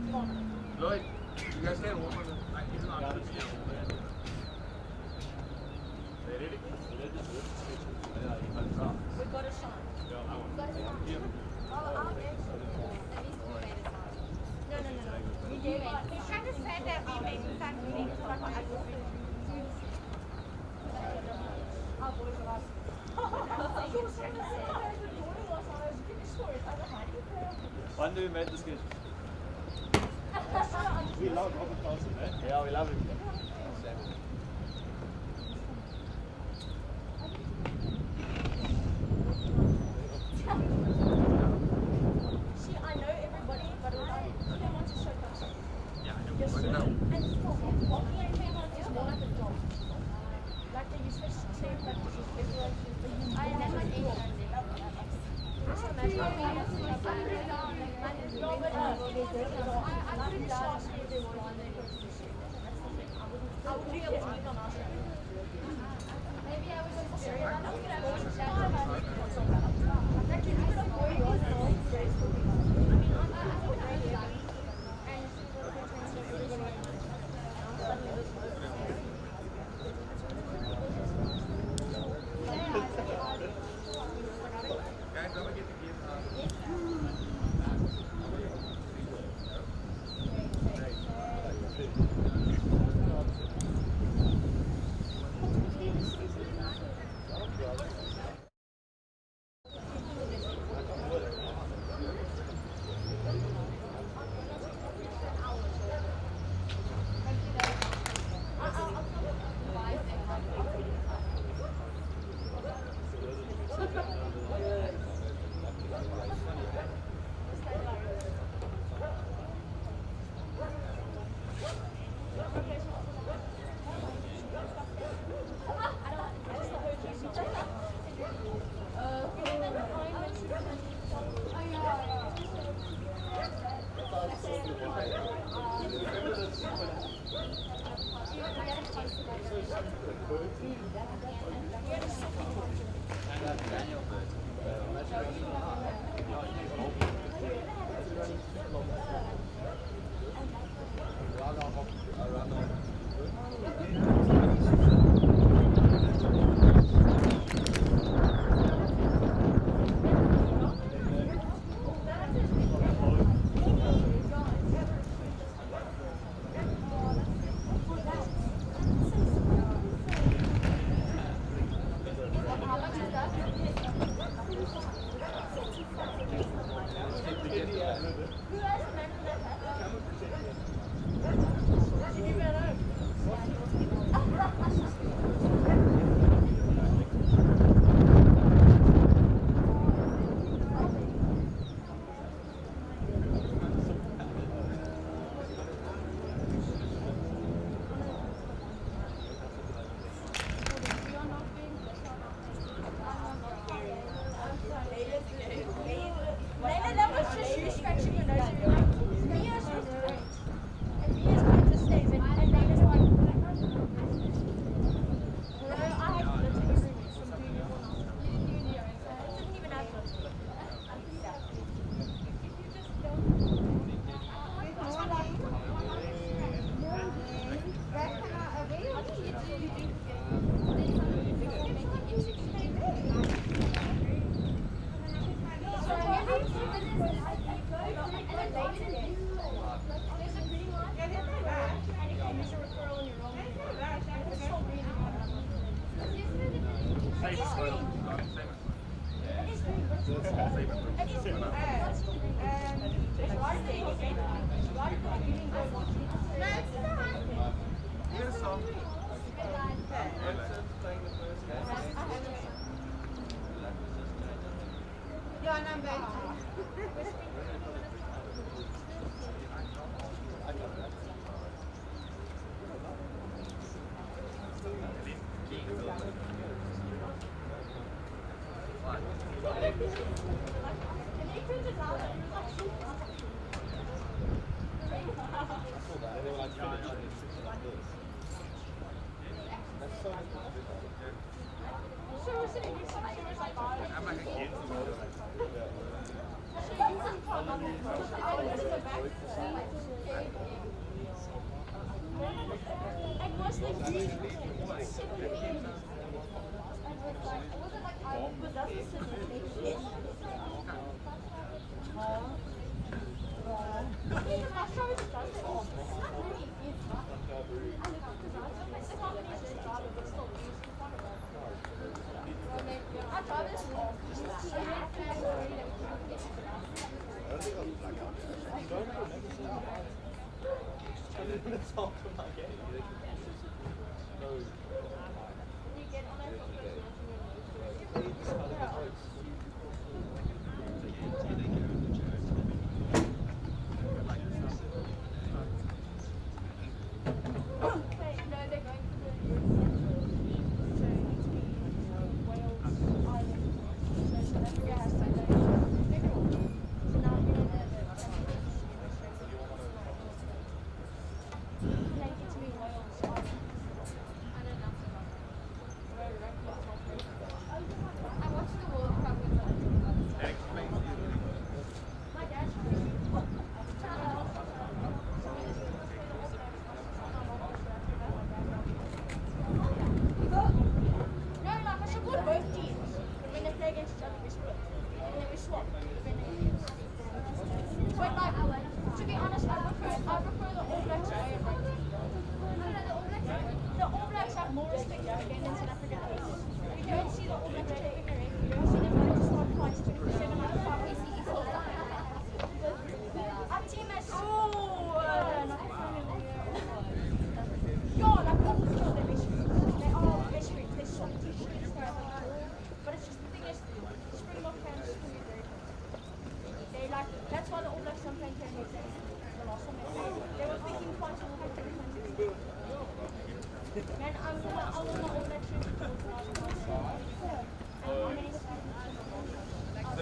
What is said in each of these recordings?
Lloyd, you guys stand one more. He's not going to be able to. Ready? We got a shot. No. He's trying to say that we made something from Wann du made this good? We love Robert Carlson, eh? Yeah, we love him. See, I know everybody, but I don't want to show them. Yeah, I know. And walking Fairmont is more like a job. Like they use fish to say, like I never ate so imagine I couldn't show us if there was one there. I would be able to make on our show. Maybe I was just serious. I'm not going to watch that. Like, you could avoid yours. I mean, I would really like it. And everybody Guys, don't forget to give So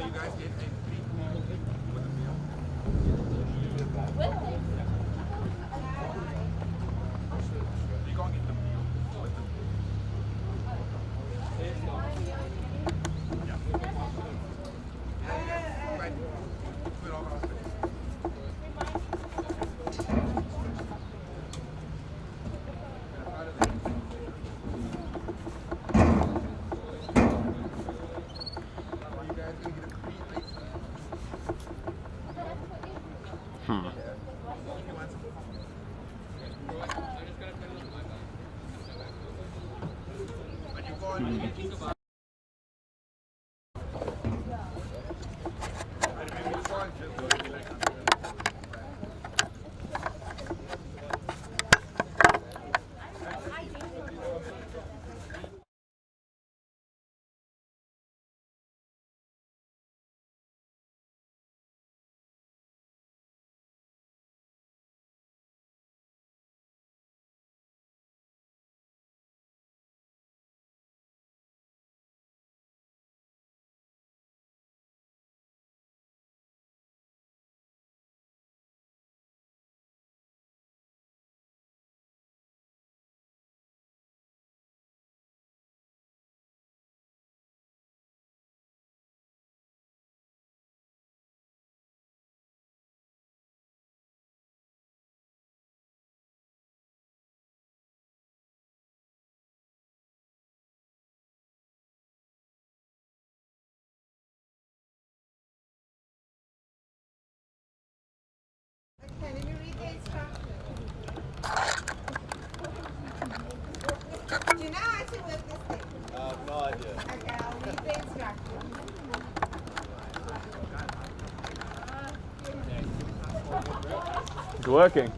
you guys get a free meal with a meal? You're gonna get the meal with the meal. Yeah. Right. Put it all on space. You guys gonna get a free ice cream? You want some? When you go on, you think about Okay, let me read the instructions. Do you know how to work this thing? No idea. Okay, I'll read the instructions. It's working.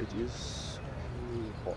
It is hot.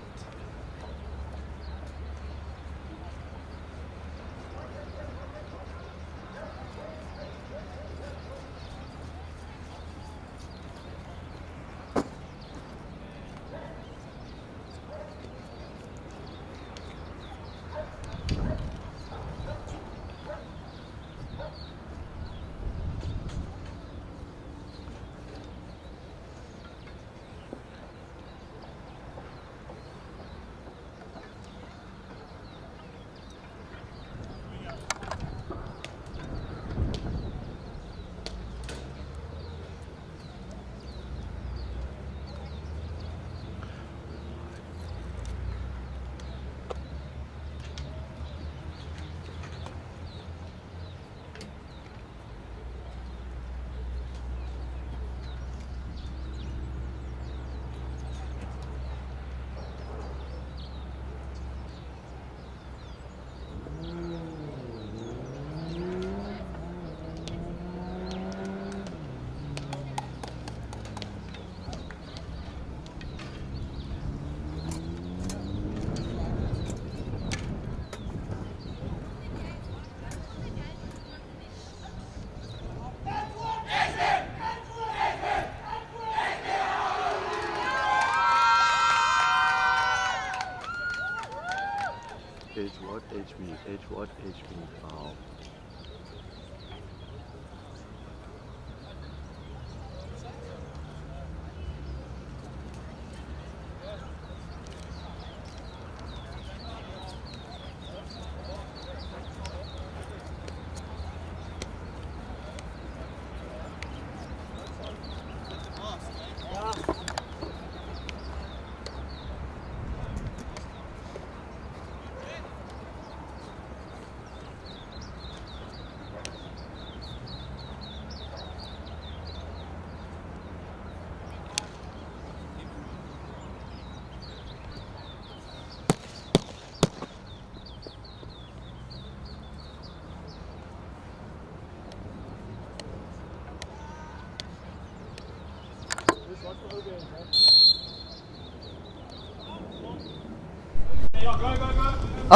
Edgemead. Oh.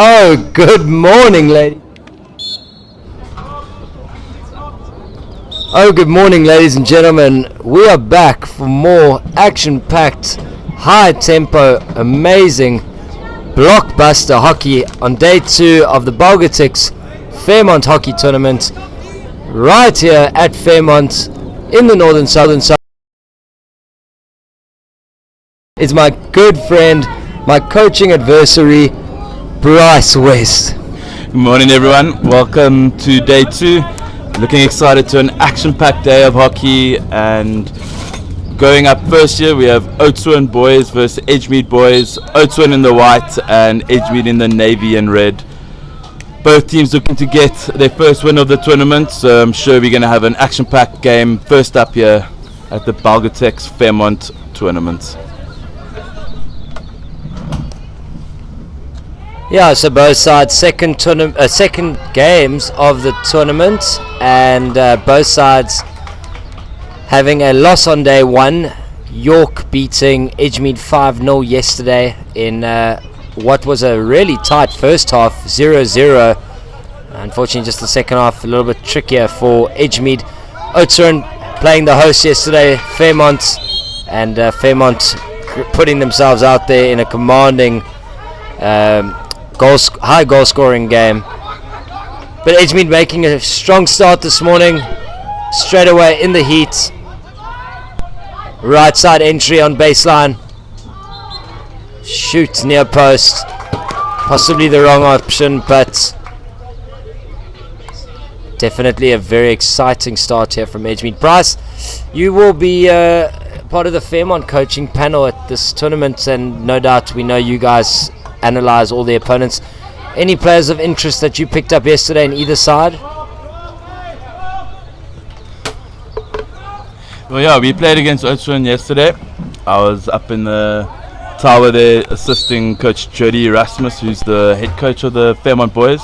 Oh, good morning, lady. Oh, good morning, ladies and gentlemen. We are back for more action-packed, high-tempo, amazing, blockbuster hockey on day 2 of the Belgotex Fairmont hockey tournament, right here at Fairmont in the northern southern side. It's my good friend, my coaching adversary, Bryce West. Good morning, everyone. Welcome to day 2. Looking excited to an action-packed day of hockey, and going up first here we have Oudtshoorn boys versus Edgemead boys. Oudtshoorn in the white and Edgemead in the navy and red. Both teams looking to get their first win of the tournament, so I'm sure we're going to have an action-packed game first up here at the Belgotex Fairmont tournament. Yeah, so both sides second games of the tournament, and both sides having a loss on day 1. York beating Edgemead 5-0 yesterday in what was a really tight first half, 0-0. Unfortunately, just the second half a little bit trickier for Edgemead. Oudtshoorn playing the host yesterday, Fairmont, and Fairmont putting themselves out there in a commanding high goal scoring game. But Edgemead making a strong start this morning, straight away in the heat. Right side entry on baseline. Shoot near post. Possibly the wrong option, but definitely a very exciting start here from Edgemead. Bryce, you will be part of the Fairmont coaching panel at this tournament, and no doubt we know you guys analyze all the opponents. Any players of interest that you picked up yesterday on either side? Well, yeah, we played against Oudtshoorn yesterday. I was up in the tower there assisting Coach Jody Rasmus, who's the head coach of the Fairmont boys.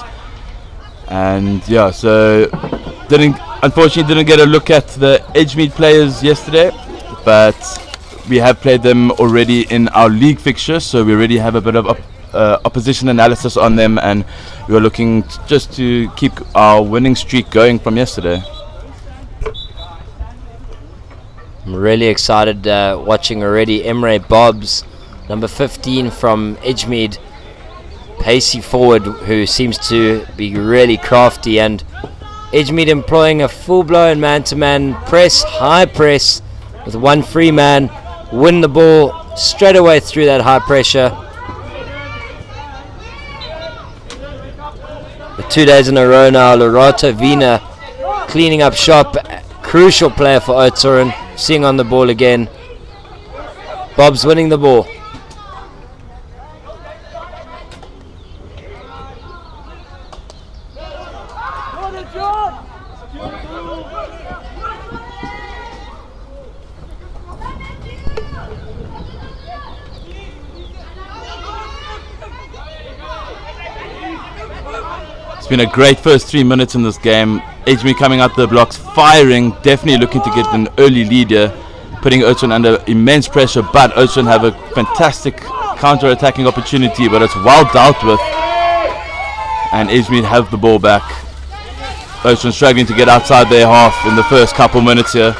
And yeah, so unfortunately didn't get a look at the Edgemead players yesterday, but we have played them already in our league fixture, so we already have a bit of opposition analysis on them, and we are looking just to keep our winning streak going from yesterday. I'm really excited watching already Emre Bobs, number 15 from Edgemead, pacey forward, who seems to be really crafty, and Edgemead employing a full-blown man-to-man press, high press, with one free man, win the ball straight away through that high pressure. The 2 days in a row now, Lorato Vina cleaning up shop, crucial player for Oudtshoorn, seeing on the ball again. Bob's winning the ball. It's been a great first 3 minutes in this game. Edgemead coming out the blocks, firing, definitely looking to get an early lead here, putting Oudtshoorn under immense pressure, but Oudtshoorn have a fantastic counter-attacking opportunity, but it's well dealt with, and Edgemead have the ball back. Oudtshoorn struggling to get outside their half in the first couple minutes here.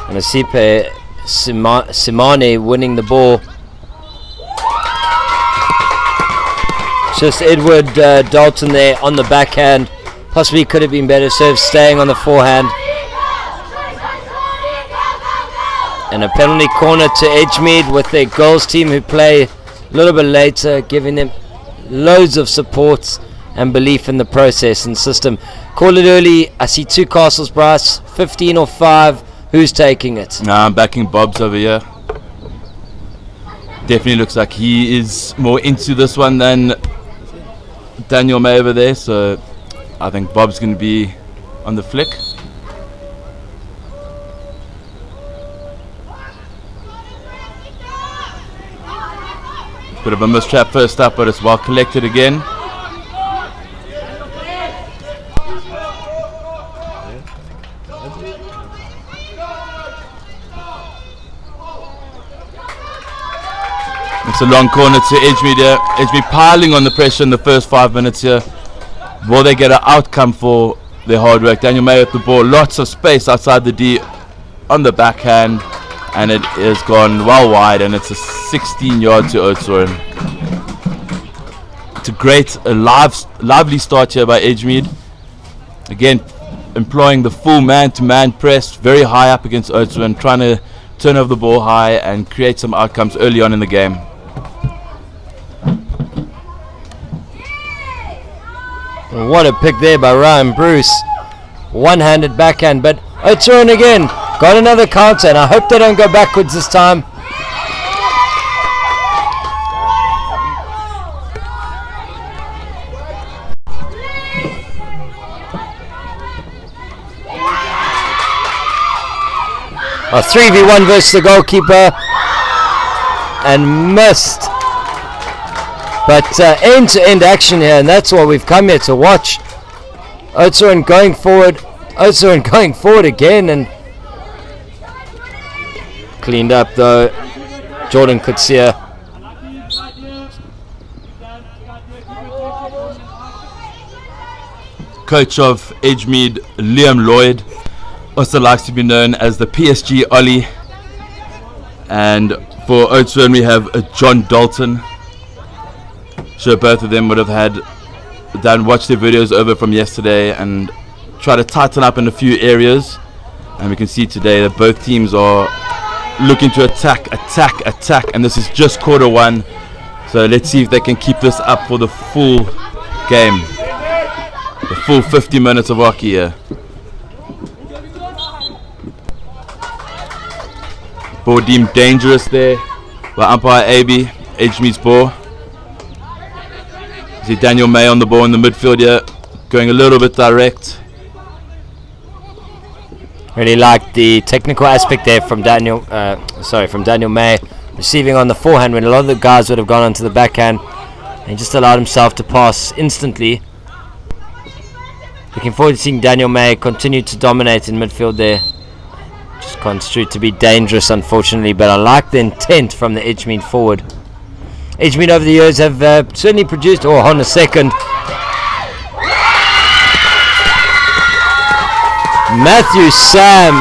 And Asipe Simane winning the ball. Just Edward Dalton there on the backhand. Possibly could have been better served, staying on the forehand. And a penalty corner to Edgemead with their goals team, who play a little bit later, giving them loads of support and belief in the process and system. Call it early. I see two castles, Bryce. 15 or 5. Who's taking it? Nah, I'm backing Bob's over here. Definitely looks like he is more into this one than Daniel May over there, so I think Bob's going to be on the flick. Bit of a mistrap first up, but it's well collected again. It's a long corner to Edgemead here. Edgemead piling on the pressure in the first 5 minutes here. Will they get an outcome for their hard work? Daniel May with the ball. Lots of space outside the D on the backhand. And it has gone well wide. And it's a 16-yard to Oudtshoorn. It's a great, lively start here by Edgemead. Again, employing the full man-to-man press. Very high up against Oudtshoorn. Trying to turn over the ball high and create some outcomes early on in the game. What a pick there by Ryan Bruce. One-handed backhand, but Oudtshoorn again. Got another counter, and I hope they don't go backwards this time. A 3v1 versus the goalkeeper, and missed. But end-to-end action here, and that's what we've come here to watch. Oudtshoorn going forward. Oudtshoorn going forward again, and cleaned up though. Jordan Kutsia. Coach of Edgemead, Liam Lloyd, also likes to be known as the PSG Ollie. And for Oudtshoorn we have John Dalton. Sure, both of them would have watched their videos over from yesterday and try to tighten up in a few areas. And we can see today that both teams are looking to attack, and this is just quarter one. So let's see if they can keep this up for the full game, the full 50 minutes of hockey here. Ball deemed dangerous there by umpire AB. Edgemead's ball. See Daniel May on the ball in the midfield here, going a little bit direct. Really like the technical aspect there from Daniel May, receiving on the forehand when a lot of the guys would have gone onto the backhand, and he just allowed himself to pass instantly. Looking forward to seeing Daniel May continue to dominate in midfield there. Just construed to be dangerous, unfortunately, but I like the intent from the Edgemead forward. Edgemead over the years have certainly produced. Oh, on a second. Matthew Sam,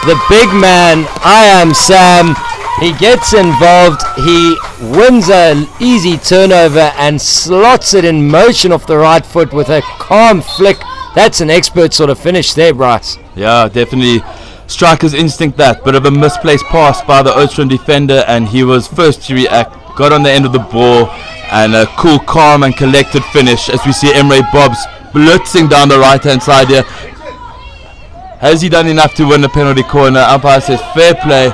the big man, I am Sam. He gets involved, he wins an easy turnover and slots it in motion off the right foot with a calm flick. That's an expert sort of finish there, Bryce. Yeah, definitely. Striker's instinct that. Bit of a misplaced pass by the Oudtshoorn defender, and he was first to react. Got on the end of the ball, and a cool, calm and collected finish as we see Emre Bobs blitzing down the right-hand side here. Has he done enough to win the penalty corner? Umpire says fair play.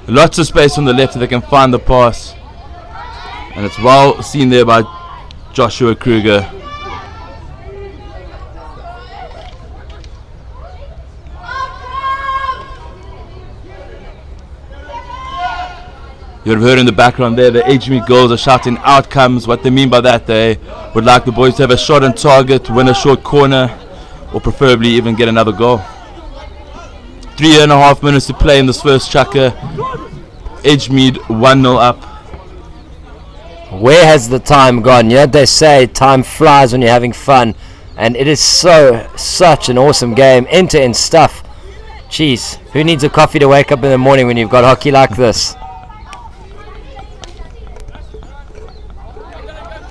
Lots of space on the left so they can find the pass. And it's well seen there by Joshua Kruger. You've heard in the background there, the Edgemead girls are shouting outcomes. What they mean by that, they would like the boys to have a shot on target, win a short corner, or preferably even get another goal. 3.5 minutes to play in this first chukker. Edgemead 1-0 up. Where has the time gone? You know what they say, time flies when you're having fun. And it is such an awesome game. End-to-end stuff. Jeez, who needs a coffee to wake up in the morning when you've got hockey like this?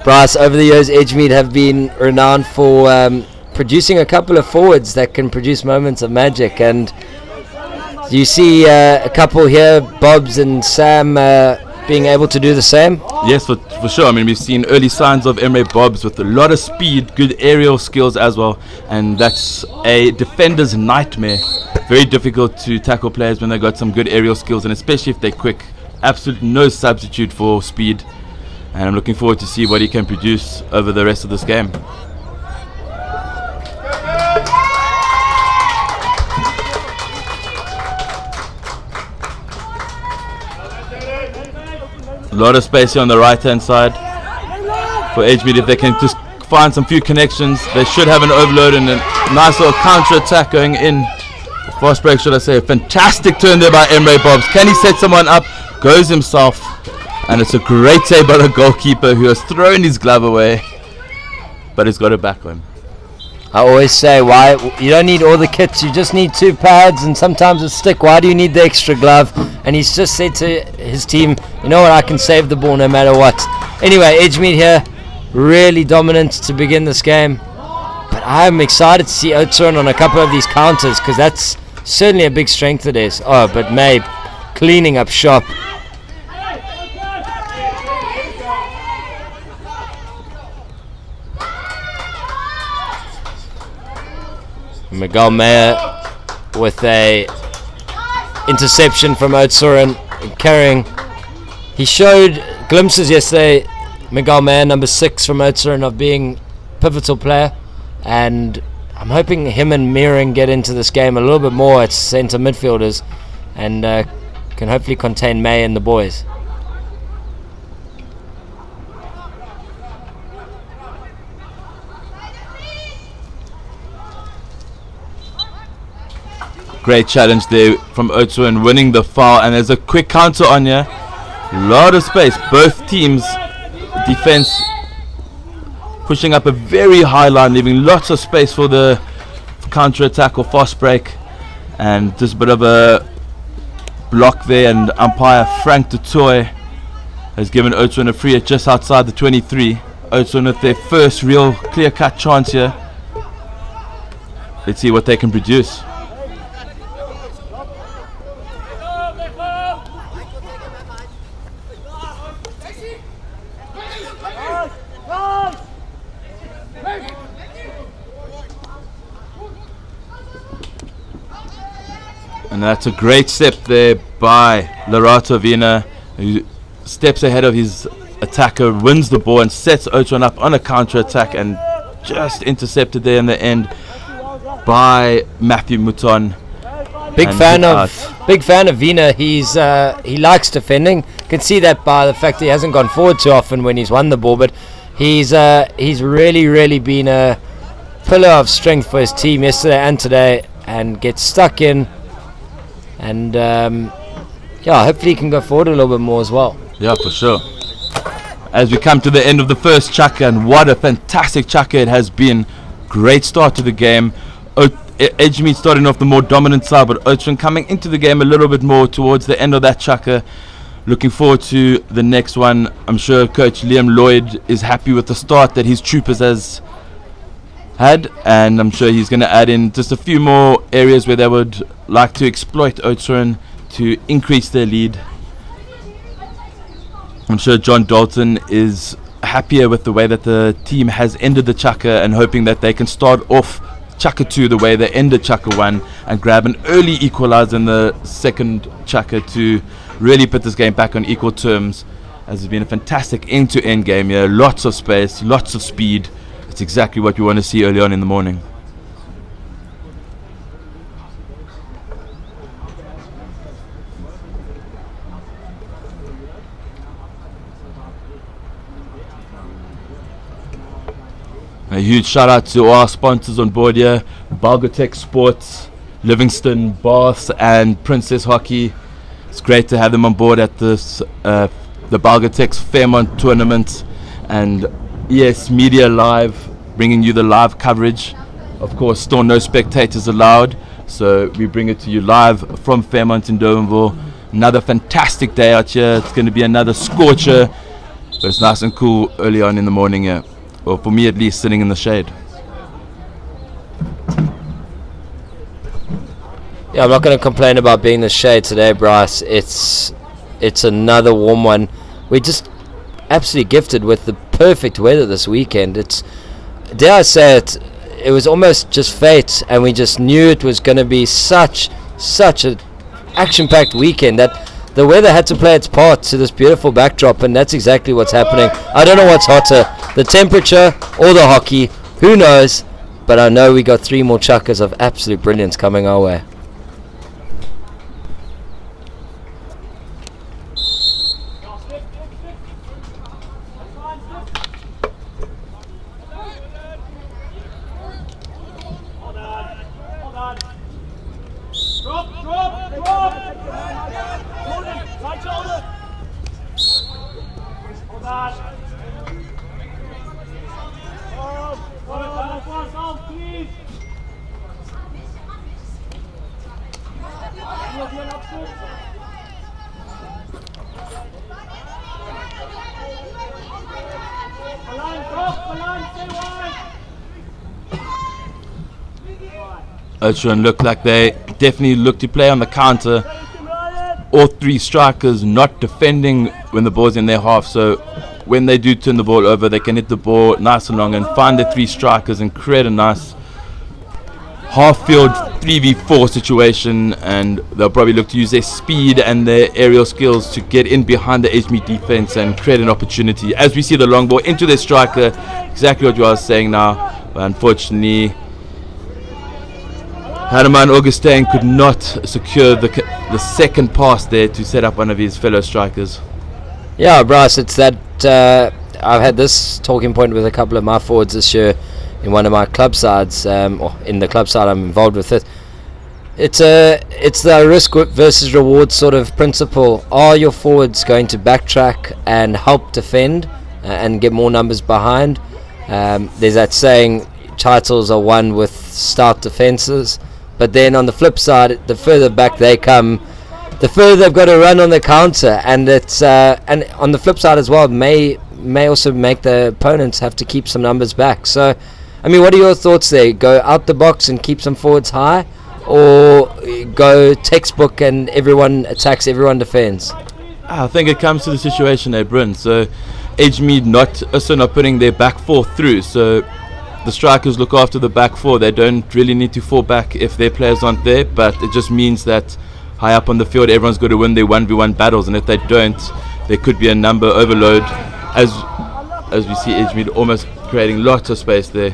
Bryce, over the years, Edgemead have been renowned for producing a couple of forwards that can produce moments of magic. And you see a couple here, Bobs and Sam, being able to do the same? Yes, for sure. I mean, we've seen early signs of Emre Bobs with a lot of speed, good aerial skills as well. And that's a defender's nightmare. Very difficult to tackle players when they've got some good aerial skills, and especially if they're quick. Absolutely no substitute for speed. And I'm looking forward to see what he can produce over the rest of this game. A lot of space here on the right hand side for Edgemead. If they can just find some few connections, they should have an overload and a nice little counter attack going in. Fast break, should I say. A fantastic turn there by Emre Bobs. Can he set someone up? Goes himself. And it's a great save by the goalkeeper, who has thrown his glove away, but he's got it back on. I always say, why you don't need all the kits, you just need 2 pads and sometimes a stick. Why do you need the extra glove? And he's just said to his team, you know what, I can save the ball no matter what. Anyway, Edgemead here, really dominant to begin this game. But I'm excited to see Oudtshoorn on a couple of these counters, because that's certainly a big strength of theirs. Oh, but May cleaning up shop. Miguel Mayer with a interception from Oudtshoorn carrying. He showed glimpses yesterday, Miguel Mayer, number 6 from Oudtshoorn, of being pivotal player, and I'm hoping him and Meering get into this game a little bit more as centre midfielders and can hopefully contain May and the boys. Great challenge there from Oudtshoorn, winning the foul, and there's a quick counter on here. Lot of space. Both teams' defense pushing up a very high line, leaving lots of space for the counter attack or fast break. And just a bit of a block there, and umpire Frank de Toy has given Oudtshoorn a free at just outside the 23. Oudtshoorn with their first real clear-cut chance here. Let's see what they can produce. And that's a great step there by Lerato Vina, who steps ahead of his attacker, wins the ball and sets Oudtshoorn up on a counter attack, and just intercepted there in the end by Matthew Mouton. Big fan of Vina. He likes defending. You can see that by the fact that he hasn't gone forward too often when he's won the ball, but he's really been a pillar of strength for his team yesterday and today, and gets stuck in. And hopefully he can go forward a little bit more as well. Yeah, for sure. As we come to the end of the first chukker, and what a fantastic chukker it has been. Great start to the game. Edgemead starting off the more dominant side, but Oudtshoorn coming into the game a little bit more towards the end of that chukker. Looking forward to the next one. I'm sure Coach Liam Lloyd is happy with the start that his troopers has had, and I'm sure he's going to add in just a few more areas where they would like to exploit Oudtshoorn to increase their lead. I'm sure John Dalton is happier with the way that the team has ended the chukker, and hoping that they can start off chukker 2 the way they ended chukker 1 and grab an early equalizer in the second chukker to really put this game back on equal terms, as it's been a fantastic end-to-end game here. Lots of space, lots of speed. It's exactly what we want to see early on in the morning. A huge shout out to our sponsors on board here: Belgotex Sports, Livingston, Bath and Princess Hockey. It's great to have them on board at this the Belgotex Fairmont tournament, and ES Media Live bringing you the live coverage. Of course, still no spectators allowed, so we bring it to you live from Fairmont in Durbanville. Another fantastic day out here. It's going to be another scorcher, but it's nice and cool early on in the morning here. Well, for me at least, sitting in the shade. Yeah, I'm not going to complain about being in the shade today, Bryce. It's another warm one. We're just absolutely gifted with the perfect weather this weekend. It's, dare I say it, it was almost just fate, and we just knew it was going to be such a action-packed weekend that the weather had to play its part to this beautiful backdrop, and that's exactly what's happening. I don't know what's hotter, the temperature or the hockey, who knows, but I know we got 3 more chukkers of absolute brilliance coming our way. Oudtshoorn look like they definitely look to play on the counter. All 3 strikers not defending when the ball's in their half, so when they do turn the ball over, they can hit the ball nice and long and find the 3 strikers and create a nice half-field 3v4 situation, and they'll probably look to use their speed and their aerial skills to get in behind the Edgemead defense and create an opportunity. As we see the long ball into their striker, exactly what you are saying now, but unfortunately Hanuman Augustin could not secure the second pass there to set up one of his fellow strikers. Yeah, Bryce, it's that I've had this talking point with a couple of my forwards this year in one of my club sides, or in the club side I'm involved with it. It's the risk versus reward sort of principle. Are your forwards going to backtrack and help defend and get more numbers behind? There's that saying, titles are won with stout defenses. But then on the flip side, the further back they come, the further they've got to run on the counter, and it's and on the flip side as well, may also make the opponents have to keep some numbers back. So, I mean, what are your thoughts there? Go out the box and keep some forwards high, or go textbook and everyone attacks, everyone defends? I think it comes to the situation there, Bryn. So, Edgemead not putting their back 4 through. So, the strikers look after the back 4. They don't really need to fall back if their players aren't there, but it just means that high up on the field everyone's got to win their 1v1 battles, and if they don't, there could be a number overload, as we see Edgemead almost creating lots of space there.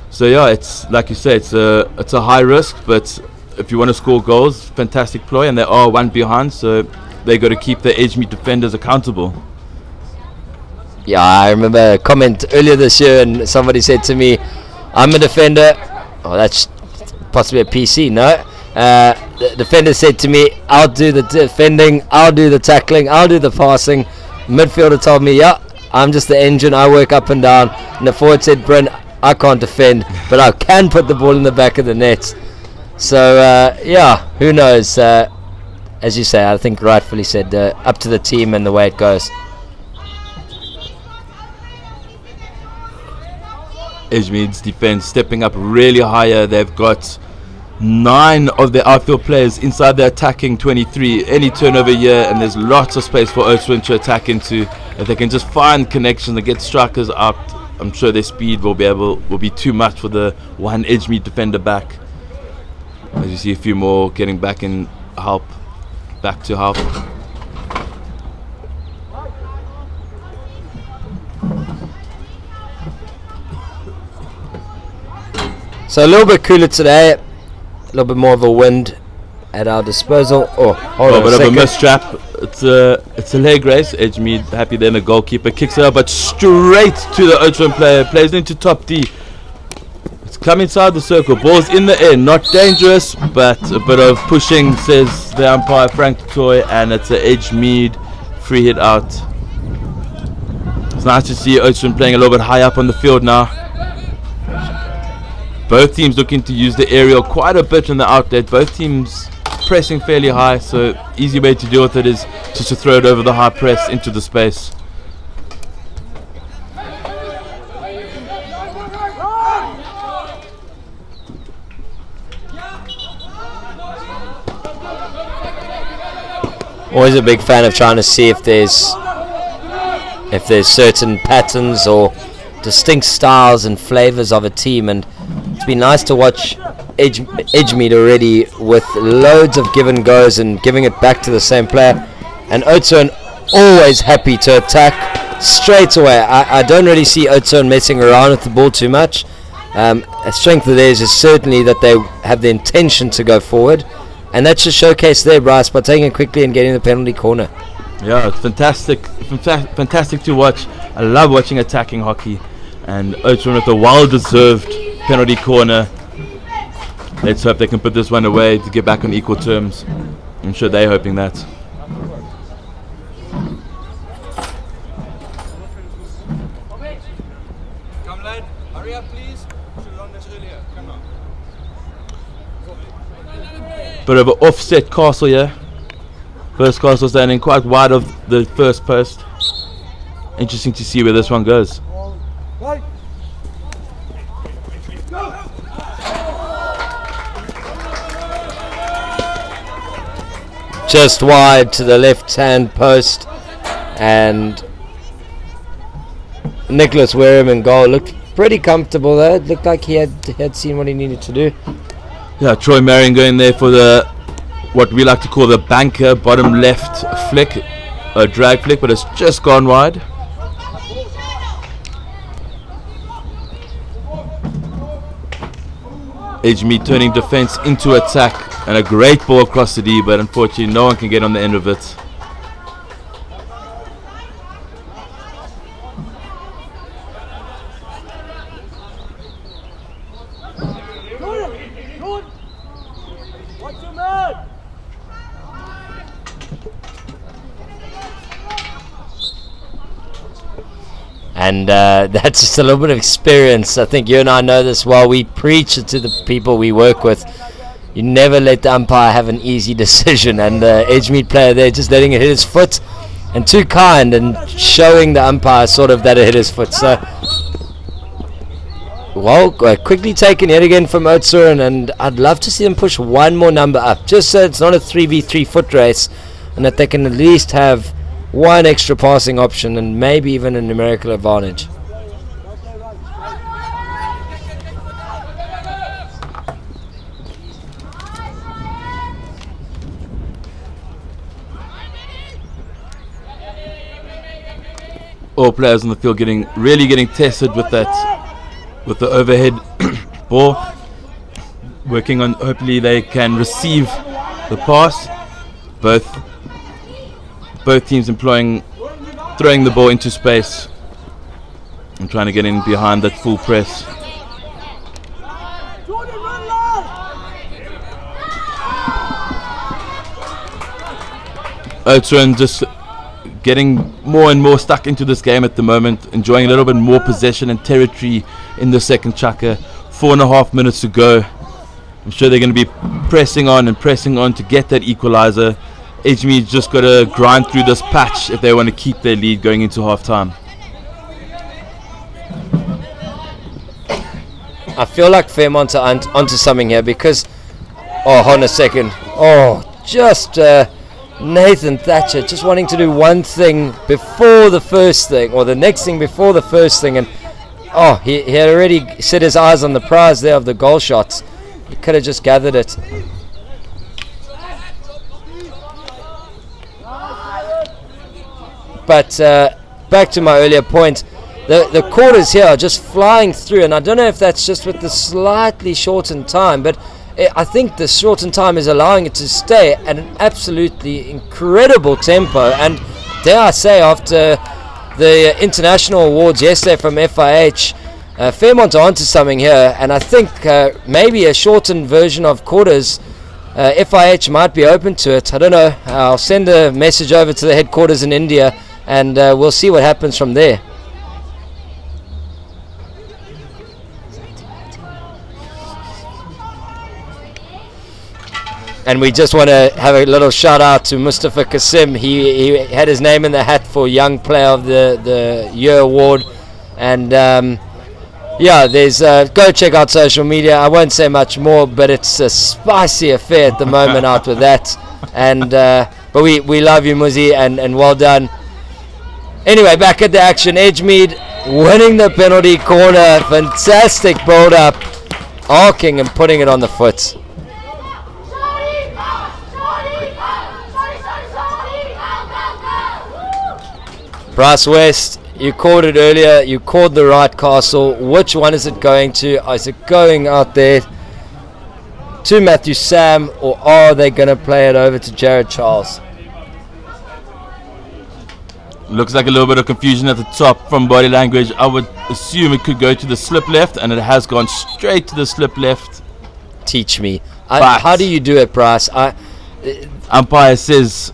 So yeah, it's like you say, it's a high risk, but if you want to score goals, fantastic ploy, and they are 1 behind, so they got to keep the Edgemead defenders accountable. Yeah, I remember a comment earlier this year, and somebody said to me, I'm a defender. Oh, that's possibly a PC, no? The defender said to me, I'll do the defending, I'll do the tackling, I'll do the passing. Midfielder told me, yeah, I'm just the engine, I work up and down. And the forward said, Bryn, I can't defend, but I can put the ball in the back of the net. So, yeah, who knows? As you say, I think rightfully said, up to the team and the way it goes. Edgemead's defense stepping up really higher. They've got 9 of their outfield players inside their attacking 23. Any turnover here, and there's lots of space for Oudtshoorn to attack into. If they can just find connections and get strikers out, I'm sure their speed will be too much for the one Edgemead defender back. As you see a few more getting back to help. So a little bit cooler today, a little bit more of a wind at our disposal. Oh, hold on a bit of a second. mistrap. It's a leg race. Edgemead happy then the goalkeeper kicks it out, but straight to the Oudtshoorn player, plays it into top D. It's come inside the circle, ball's in the air, not dangerous, but a bit of pushing, says the umpire Frank Toy, and it's an Edgemead free hit out. It's nice to see Oudtshoorn playing a little bit high up on the field now. Both teams looking to use the aerial quite a bit in the outlet. Both teams pressing fairly high, so easy way to deal with it is just to throw it over the high press into the space. Always a big fan of trying to see if there's certain patterns or distinct styles and flavors of a team, and it's been nice to watch Edgemead already with loads of give and goes and giving it back to the same player, and Oudtshoorn always happy to attack straight away. I don't really see Oudtshoorn messing around with the ball too much. A strength of theirs is certainly that they have the intention to go forward, and that's just showcased there, Bryce, by taking it quickly and getting the penalty corner. Yeah, it's fantastic to watch. I love watching attacking hockey, and Oudtshoorn with a well-deserved penalty corner. Let's hope they can put this one away to get back on equal terms. I'm sure they're hoping that. Come lad, hurry up please. Should have done this earlier. Come on. Bit of an offset castle here. First castle standing quite wide of the first post. Interesting to see where this one goes. Just wide to the left-hand post, and Nicholas Wareham in goal. Looked pretty comfortable there. It looked like he had seen what he needed to do. Yeah, Troy Marion going there for what we like to call the banker bottom left flick, a drag flick, but it's just gone wide. Edgemead turning defense into attack, and a great ball across the D, but unfortunately no one can get on the end of it. And that's just a little bit of experience. I think you and I know this well. We preach it to the people we work with. You never let the umpire have an easy decision, and the Edgemead player there just letting it hit his foot, and too kind and showing the umpire sort of that it hit his foot. So, well, quickly taken yet again from Oudtshoorn, and I'd love to see them push one more number up, just so it's not a 3v3 foot race, and that they can at least have one extra passing option and maybe even a numerical advantage. All players on the field really getting tested with the overhead ball, working on hopefully they can receive the pass. Both teams throwing the ball into space and trying to get in behind that full press. Oudtshoorn just getting more and more stuck into this game at the moment, enjoying a little bit more possession and territory in the second chukka. 4.5 minutes to go. I'm sure they're going to be pressing on to get that equalizer. Edgemead just got to grind through this patch if they want to keep their lead going into half time. I feel like Fairmont are onto something here because, oh, hold on a second. Oh, just Nathan Thatcher just wanting to do one thing before the first thing, or the next thing before the first thing, and oh, he had already set his eyes on the prize there of the goal shots. He could have just gathered it. But back to my earlier point, the quarters here are just flying through, and I don't know if that's just with the slightly shortened time, but I think the shortened time is allowing it to stay at an absolutely incredible tempo. And dare I say, after the international awards yesterday from FIH, Fairmont are onto something here, and I think maybe a shortened version of quarters, FIH might be open to it. I don't know. I'll send a message over to the headquarters in India, and we'll see what happens from there. And we just want to have a little shout out to Mustafa Kasim. He had his name in the hat for Young Player of the Year award. And yeah, there's go check out social media. I won't say much more, but it's a spicy affair at the moment out with that. And but we love you, Muzi, and well done. Anyway, back at the action. Edgemead winning the penalty corner. Fantastic build up, arcing and putting it on the foot. Bryce West, you called it earlier, you called the right castle. Which one is it going to? Is it going out there to Matthew Sam, or are they going to play it over to Jared Charles? Looks like a little bit of confusion at the top from body language. I would assume it could go to the slip left, and it has gone straight to the slip left. Teach me. How do you do it, Bryce? Umpire says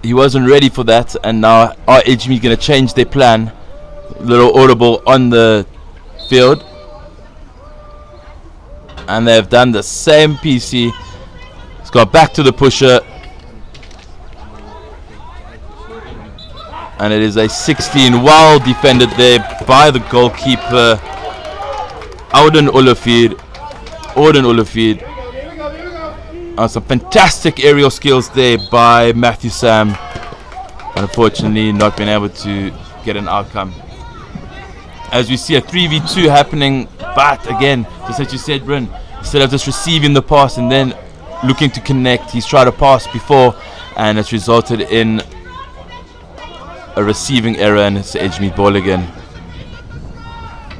he wasn't ready for that, and now are Edgemead going to change their plan? Little audible on the field, and they've done the same. PC, it's got back to the pusher, and it is a 16, well defended there by the goalkeeper Auden Olafid. Some fantastic aerial skills there by Matthew Sam, but unfortunately not being able to get an outcome. As we see a 3v2 happening, but again, just as you said, Bryn, instead of just receiving the pass and then looking to connect, he's tried to pass before, and it's resulted in a receiving error, and it's Edgemead ball again.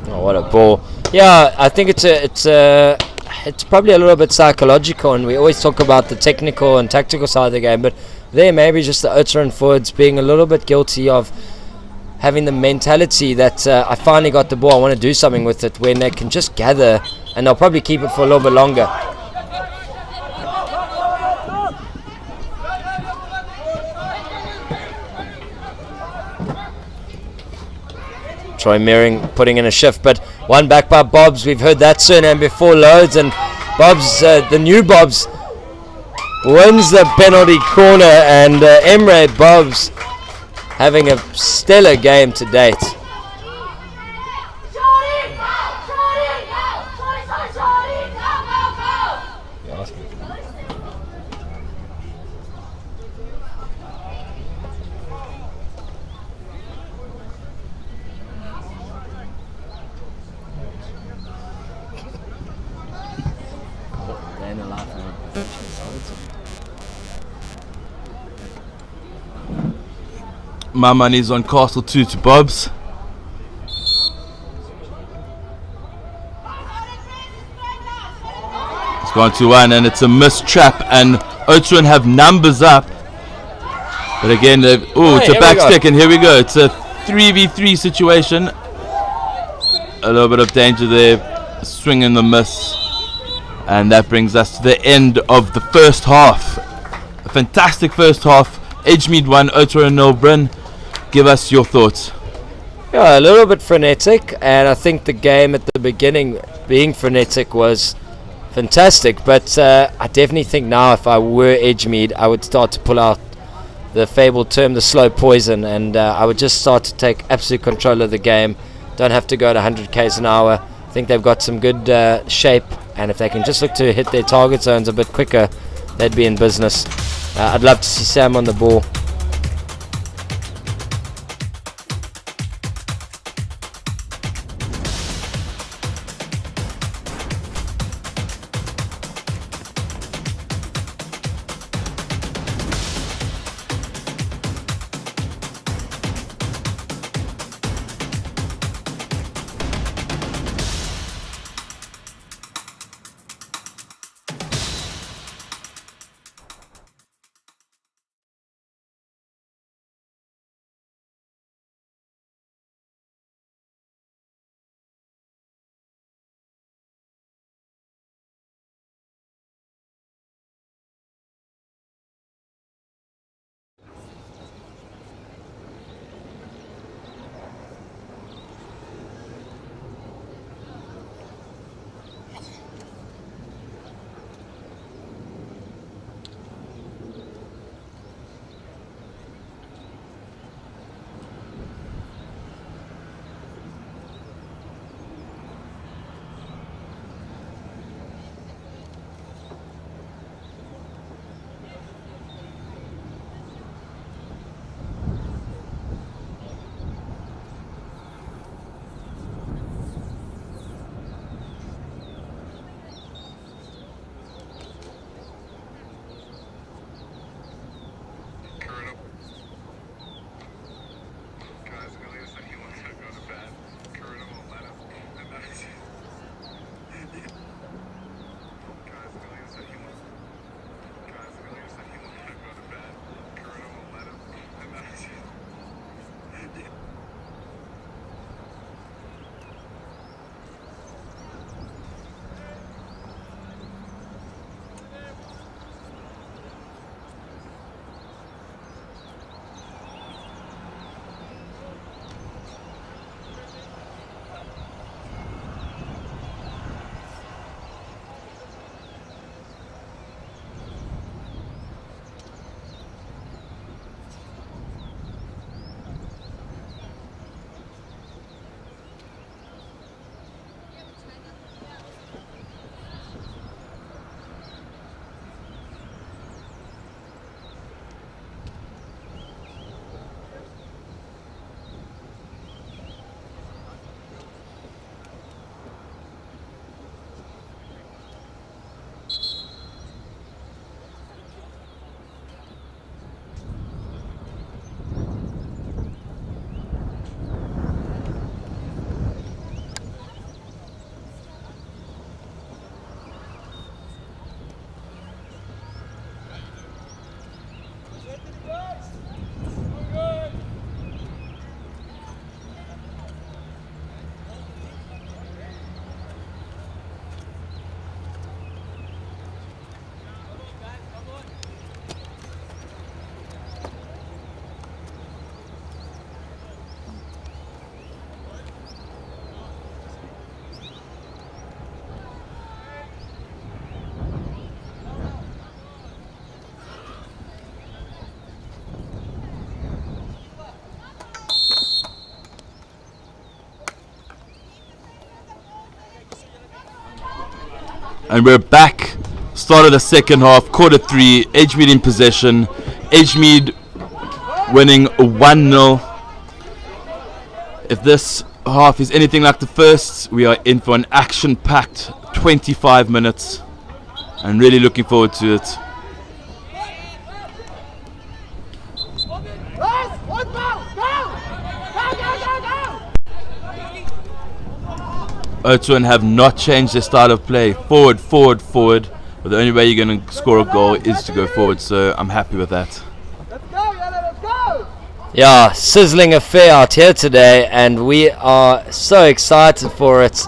Oh, what a ball. Yeah, I think it's probably a little bit psychological, and we always talk about the technical and tactical side of the game, but there maybe just the Oudtshoorn forwards being a little bit guilty of having the mentality that I finally got the ball, I want to do something with it, when they can just gather and they'll probably keep it for a little bit longer. Troy Meering putting in a shift, but one back by Bobs. We've heard that surname before loads, and Bobs, the new Bobs, wins the penalty corner, and Emre Bobs having a stellar game to date. My money's on Castle 2 to Bobs. It's gone to 1, and it's a missed trap, and Oudtshoorn have numbers up. But again, it's a back stick, and here we go. It's a 3v3 situation. A little bit of danger there. Swing and the miss. And that brings us to the end of the first half. A fantastic first half. Edgemead 1, Oudtshoorn 0. Bryn, give us your thoughts. Yeah, a little bit frenetic, and I think the game at the beginning being frenetic was fantastic, but I definitely think now if I were Edgemead, I would start to pull out the fabled term, the slow poison, and I would just start to take absolute control of the game. Don't have to go at 100 k's an hour. I think they've got some good shape, and if they can just look to hit their target zones a bit quicker, they'd be in business. I'd love to see Sam on the ball. And we're back. Started the second half, quarter 3, Edgemead in possession. Edgemead winning 1-0. If this half is anything like the first, we are in for an action-packed 25 minutes. And really looking forward to it. Oudtshoorn have not changed their style of play. Forward, forward, forward. But the only way you're going to score a goal is to go forward. So I'm happy with that. Let's go, Yella, let's go! Yeah, sizzling affair out here today, and we are so excited for it.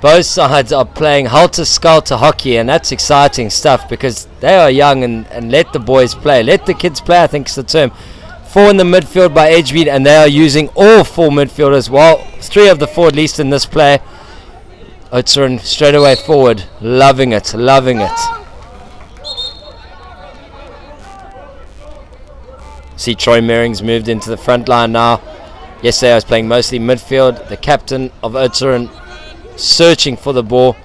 both sides are playing helter-skelter hockey, and that's exciting stuff because they are young, and let the boys play. Let the kids play, I think is the term. 4 in the midfield by Edgemead, and they are using all 4 midfielders. Well, 3 of the 4 at least in this play. Oudtshoorn straight away forward. Loving it, loving it. See Troy Mering's moved into the front line now. Yesterday I was playing mostly midfield. The captain of Oudtshoorn searching for the ball.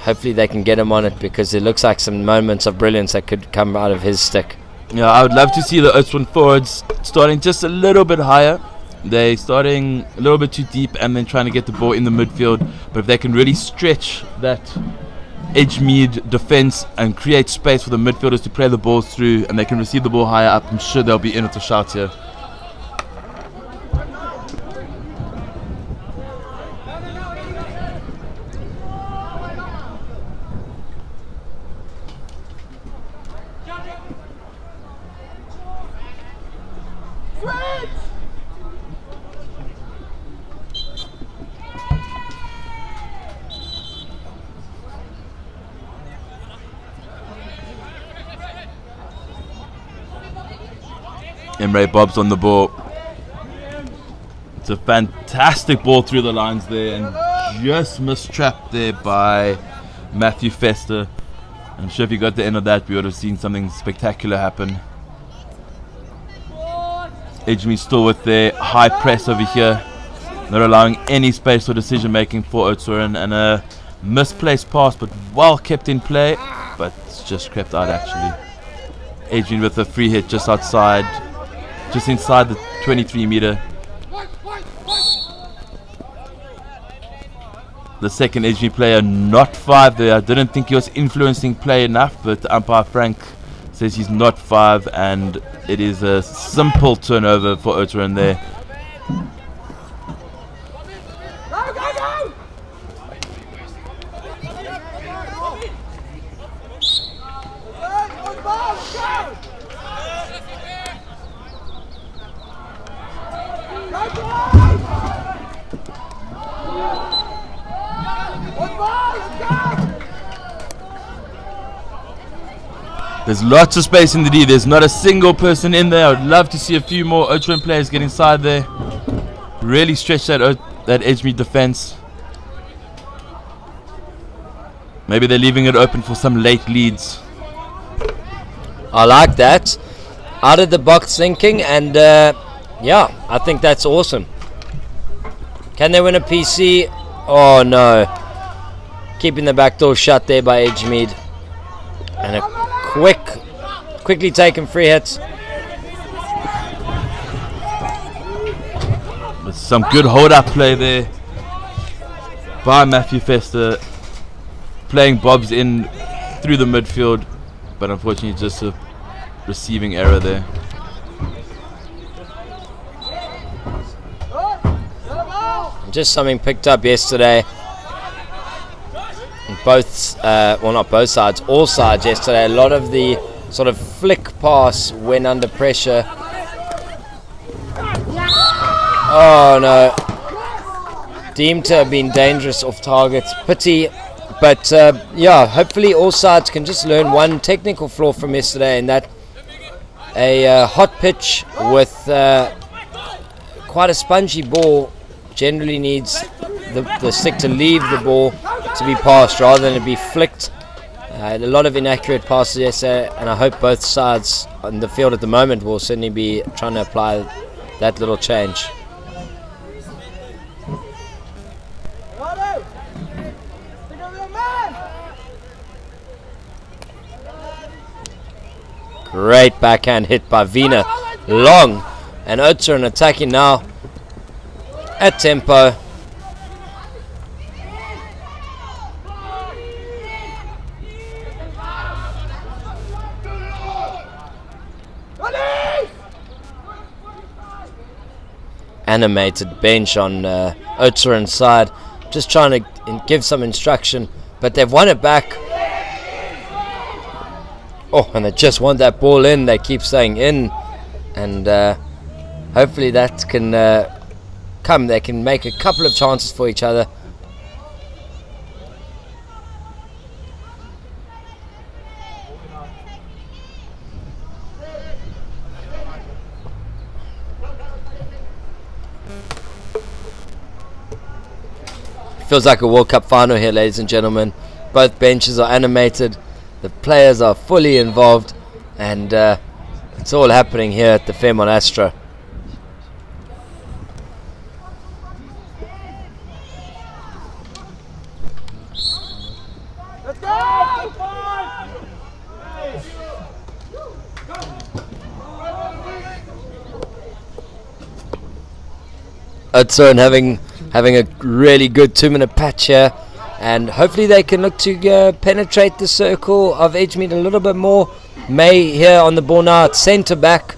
Hopefully they can get him on it because it looks like some moments of brilliance that could come out of his stick. Yeah, I would love to see the Oudtshoorn forwards starting just a little bit higher. They're starting a little bit too deep and then trying to get the ball in the midfield. But if they can really stretch that Edgemead defense and create space for the midfielders to play the balls through, and they can receive the ball higher up, I'm sure they'll be in with a shout here. Emre Bob's on the ball. It's a fantastic ball through the lines there, and just mistrapped there by Matthew Fester. I'm sure if you got the end of that, we would have seen something spectacular happen. Edgemead still with their high press over here, not allowing any space for decision making for Oudtshoorn, and a misplaced pass, but well kept in play, but it's just crept out actually. Edgemead with a free hit just outside, just inside the 23 meter. The second Edgemead player, not 5 there. I didn't think he was influencing play enough, but umpire Frank says he's not 5, and it is a simple turnover for Oudtshoorn there. There's lots of space in the D. There's not a single person in there. I would love to see a few more Oudtshoorn players get inside there. Really stretch that Edgemead defense. Maybe they're leaving it open for some late leads. I like that. Out of the box thinking, and yeah, I think that's awesome. Can they win a PC? Oh no. Keeping the back door shut there by Edgemead. And a quickly taken free hits. With some good hold-up play there by Matthew Fester, playing Bobs in through the midfield, but unfortunately just a receiving error there. Just something picked up yesterday. Both, well, not both sides, all sides yesterday. A lot of the sort of flick pass when under pressure. Oh no. Deemed to have been dangerous off target. Pity. But yeah, hopefully all sides can just learn one technical flaw from yesterday, and that a hot pitch with quite a spongy ball generally needs the stick to leave the ball to be passed rather than it be flicked. A lot of inaccurate passes yesterday, and I hope both sides on the field at the moment will certainly be trying to apply that little change. Great backhand hit by Vina. Long, and Oudtshoorn attacking now at tempo. Animated bench on Oudtshoorn's side, just trying to give some instruction, but they've won it back. Oh, and they just want that ball in. They keep saying in, and hopefully that can come. They can make a couple of chances for each other, Feels like a World Cup final here, ladies and gentlemen. Both benches are animated. The players are fully involved. And it's all happening here at the Fairmont Astro. Let's go! Oudtshoorn having a really good 2-minute patch here, and hopefully they can look to penetrate the circle of Edgemead a little bit more. May here on the ball now at centre back.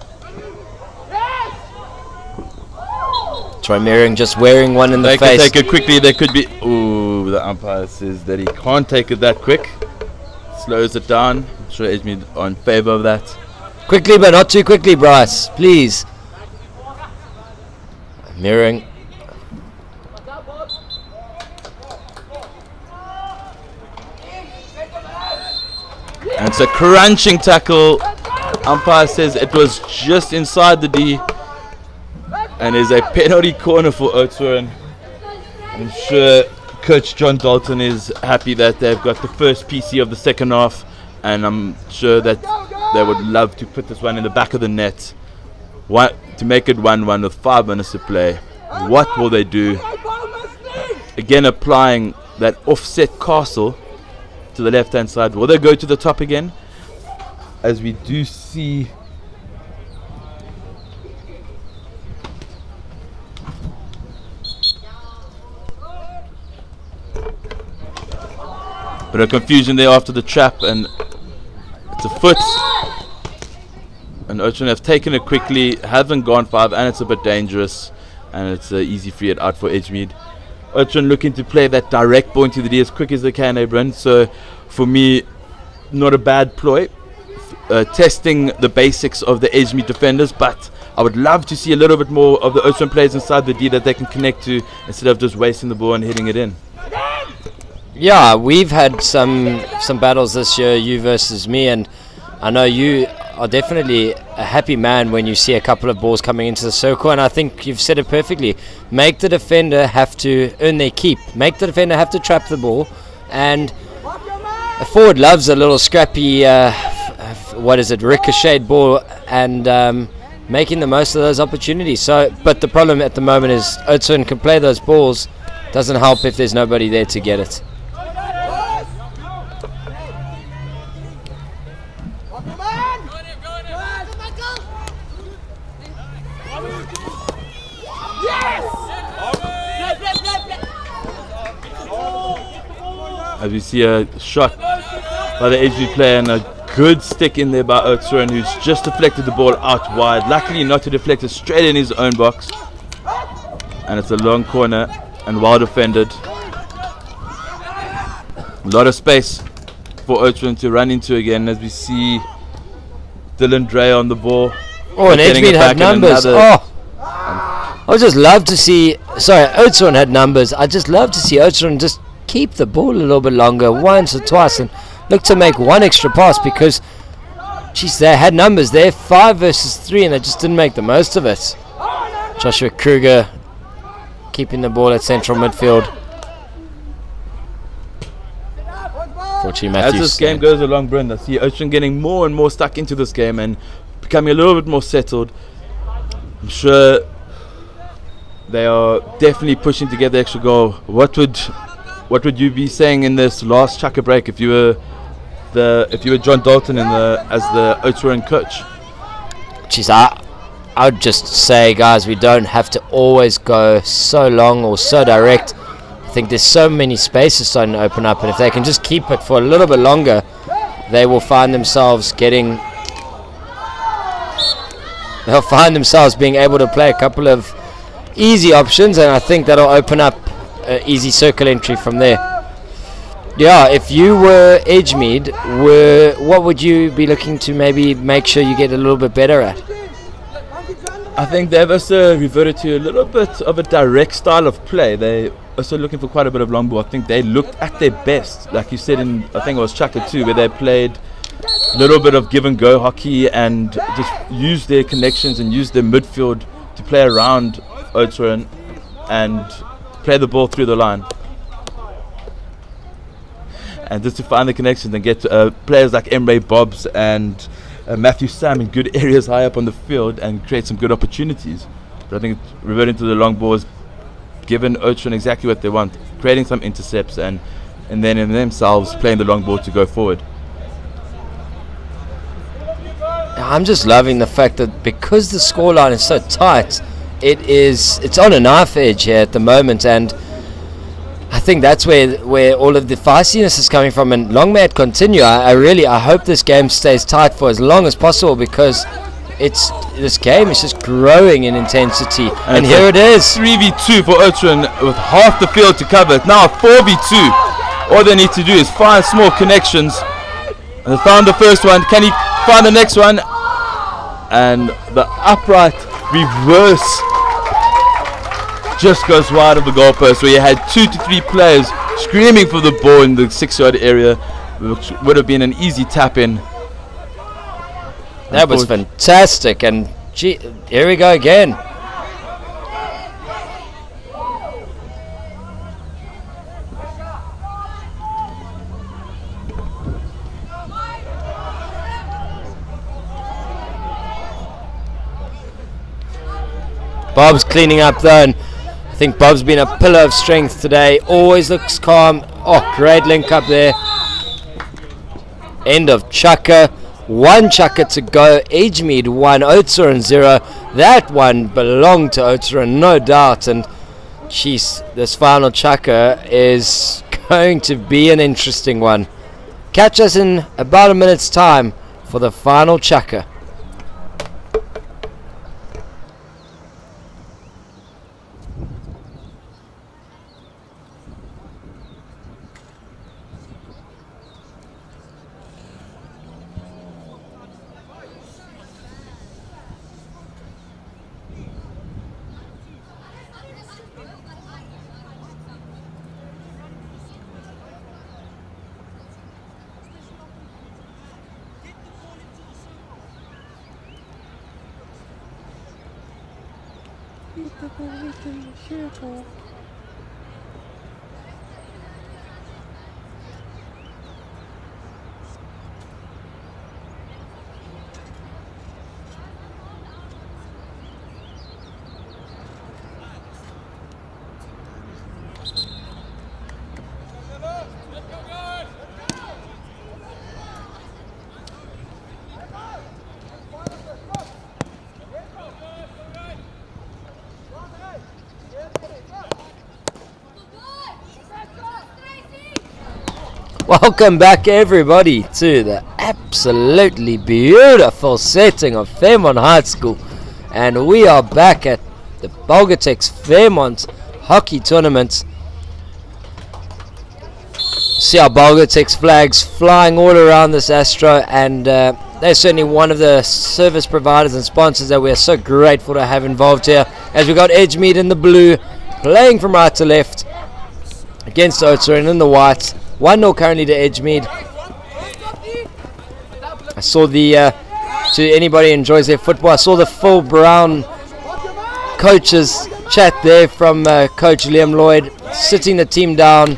Troy Meering just wearing one in the face. They can take it quickly. There could be. Ooh, the umpire says that he can't take it that quick. Slows it down. I'm sure Edgemead are in favour of that. Quickly, but not too quickly, Bryce. Please. Meering. And it's a crunching tackle. Umpire says it was just inside the D. And is a penalty corner for Oudtshoorn. I'm sure Coach John Dalton is happy that they've got the first PC of the second half. And I'm sure that they would love to put this one in the back of the net. To make it 1-1 with 5 minutes to play. What will they do? Again, applying that offset castle to the left hand side. Will they go to the top again? As we do see bit of confusion there after the trap, and it's a foot. And Oudtshoorn have taken it quickly, haven't gone 5, and it's a bit dangerous, and it's an easy free it out for Edgemead. Oudtshoorn looking to play that direct ball into the D as quick as they can, Abram. So for me, not a bad ploy. Testing the basics of the Edgemead defenders, but I would love to see a little bit more of the Oudtshoorn players inside the D that they can connect to instead of just wasting the ball and hitting it in. Yeah, we've had some battles this year, you versus me, and I know you are definitely a happy man when you see a couple of balls coming into the circle, and I think you've said it perfectly. Make the defender have to earn their keep. Make the defender have to trap the ball, and a forward loves a little scrappy, ricocheted ball, and making the most of those opportunities. So, but the problem at the moment is Oudtshoorn can play those balls. Doesn't help if there's nobody there to get it. As we see a shot by the Edgemead player and a good stick in there by Oudtshoorn, who's just deflected the ball out wide. Luckily not to deflect it straight in his own box. And it's a long corner and well defended. A lot of space for Oudtshoorn to run into again as we see Dylan Dre on the ball. Oh, and Edgemead have numbers. I would just love to see. Sorry, Oudtshoorn had numbers. I just love to see Oudtshoorn just keep the ball a little bit longer, once or twice, and look to make one extra pass because, geez, they had numbers there, 5 versus 3, and they just didn't make the most of it. Joshua Kruger keeping the ball at central midfield. Fortunately, Matthews. As this game goes along, Brenda, I see Oudtshoorn getting more and more stuck into this game and becoming a little bit more settled. I'm sure they are definitely pushing to get the extra goal. What would you be saying in this last chucker break if you were John Dalton as the Oudtshoorn coach? Jeez, I would just say, guys, we don't have to always go so long or so direct. I think there's so many spaces starting to open up, and if they can just keep it for a little bit longer, they will find themselves being able to play a couple of easy options, and I think that'll open up easy circle entry from there. Yeah, if you were Edgemead, what would you be looking to maybe make sure you get a little bit better at? I think they've also reverted to a little bit of a direct style of play. They also looking for quite a bit of long ball. I think they looked at their best, like you said in, I think it was Chaka 2, where they played a little bit of give and go hockey and just used their connections and used their midfield to play around Oudtshoorn and play the ball through the line. and just to find the connections and get players like Emre Bobs and Matthew Sam in good areas high up on the field and create some good opportunities. But I think reverting to the long balls, given Oudtshoorn exactly what they want, creating some intercepts and then in themselves playing the long ball to go forward. I'm just loving the fact that because the scoreline is so tight, it's on a knife edge here at the moment, and I think that's where all of the feistiness is coming from. And long may it continue. I hope this game stays tight for as long as possible, because this game is just growing in intensity. And here it is, 3v2 for Oudtshoorn with half the field to cover. It's now a 4v2. All they need to do is find small connections. And they found the first one. Can he find the next one? And the upright reverse just goes wide of the goalpost, where you had 2 to 3 players screaming for the ball in the 6-yard area, which would have been an easy tap in. That was fantastic, and here we go again. Bob's cleaning up though, and I think Bob's been a pillar of strength today. Always looks calm. Oh, great link up there. End of Chukka. 1 Chukka to go. Edgemead 1, Oudtshoorn 0. That one belonged to Oudtshoorn, no doubt. And jeez, this final Chukka is going to be an interesting one. Catch us in about a minute's time for the final Chukka. Welcome back everybody to the absolutely beautiful setting of Fairmont High School, and we are back at the Belgotex Fairmont hockey tournament. See our Belgotex flags flying all around this Astro, and they're certainly one of the service providers and sponsors that we are so grateful to have involved here, as we got Edgemead in the blue playing from right to left against Oudtshoorn in the white. 1-0 currently to Edgemead. I saw to anybody who enjoys their football, I saw the full brown coaches chat there from Coach Liam Lloyd, sitting the team down.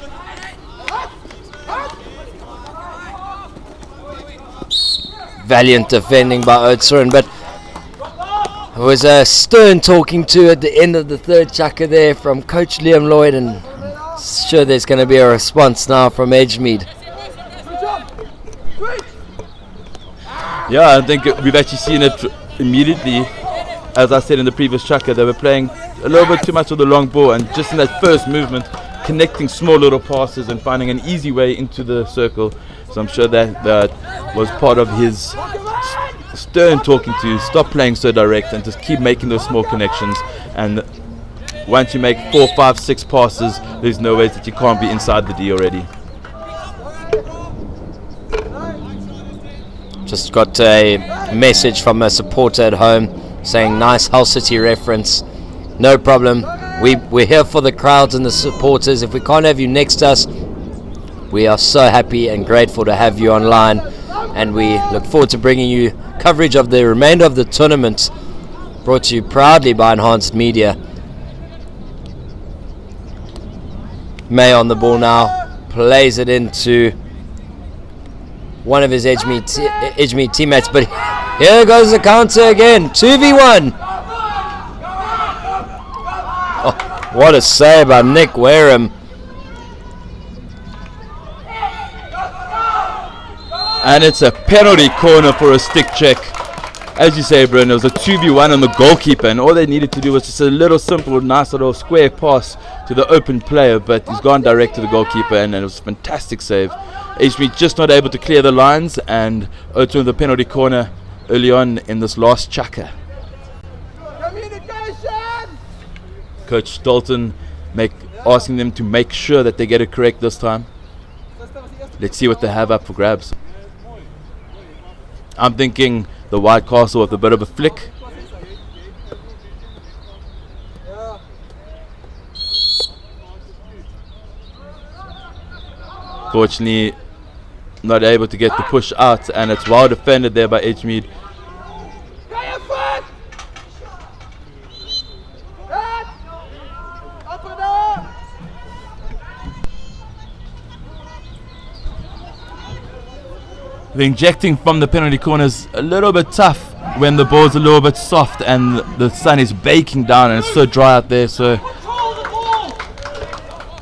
Valiant defending by Oudtshoorn, but it was a stern talking to at the end of the third Chukka there from Coach Liam Lloyd, and sure there's going to be a response now from Edgemead. Yeah, I think we've actually seen it immediately. As I said in the previous Chukka, they were playing a little bit too much of the long ball, and just in that first movement, connecting small little passes and finding an easy way into the circle. So I'm sure that was part of his stern talking to, stop playing so direct and just keep making those small connections. And once you make 4, 5, 6 passes, there's no way that you can't be inside the D already. Just got a message from a supporter at home saying nice Hull City reference. No problem. We're here for the crowds and the supporters. If we can't have you next to us, we are so happy and grateful to have you online, and we look forward to bringing you coverage of the remainder of the tournament, brought to you proudly by Enhanced Media. May on the ball now, plays it into one of his Edgemead teammates. But here goes the counter again. 2v1. Oh, what a save by Nick Wareham. And it's a penalty corner for a stick check. As you say, Bruno, it was a 2v1 on the goalkeeper, and all they needed to do was just a little simple, nice little square pass to the open player, but he's gone direct to the goalkeeper, and it was a fantastic save. Edgemead just not able to clear the lines, and Oudtshoorn the penalty corner early on in this last chaka. Communication! Coach Dalton asking them to make sure that they get it correct this time. Let's see what they have up for grabs. I'm thinking the White Castle with a bit of a flick. Fortunately, not able to get the push out, and it's well defended there by Edgemead. The injecting from the penalty corner is a little bit tough when the ball's a little bit soft and the sun is baking down and it's so dry out there, so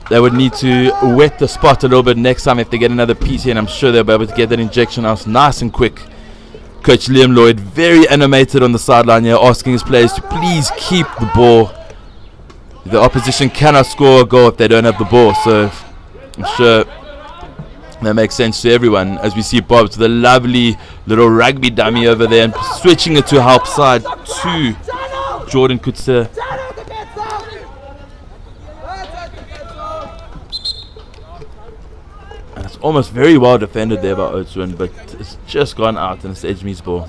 they would need to wet the spot a little bit next time if they get another piece here, and I'm sure they'll be able to get that injection out nice and quick. Coach Liam Lloyd very animated on the sideline here, asking his players to please keep the ball. The opposition cannot score a goal if they don't have the ball, so I'm sure that makes sense to everyone, as we see Bob's the lovely little rugby dummy over there and switching it to help side to Jordan Kutse. And it's almost very well defended there by Oudtshoorn, but it's just gone out and it's Edgemead's ball.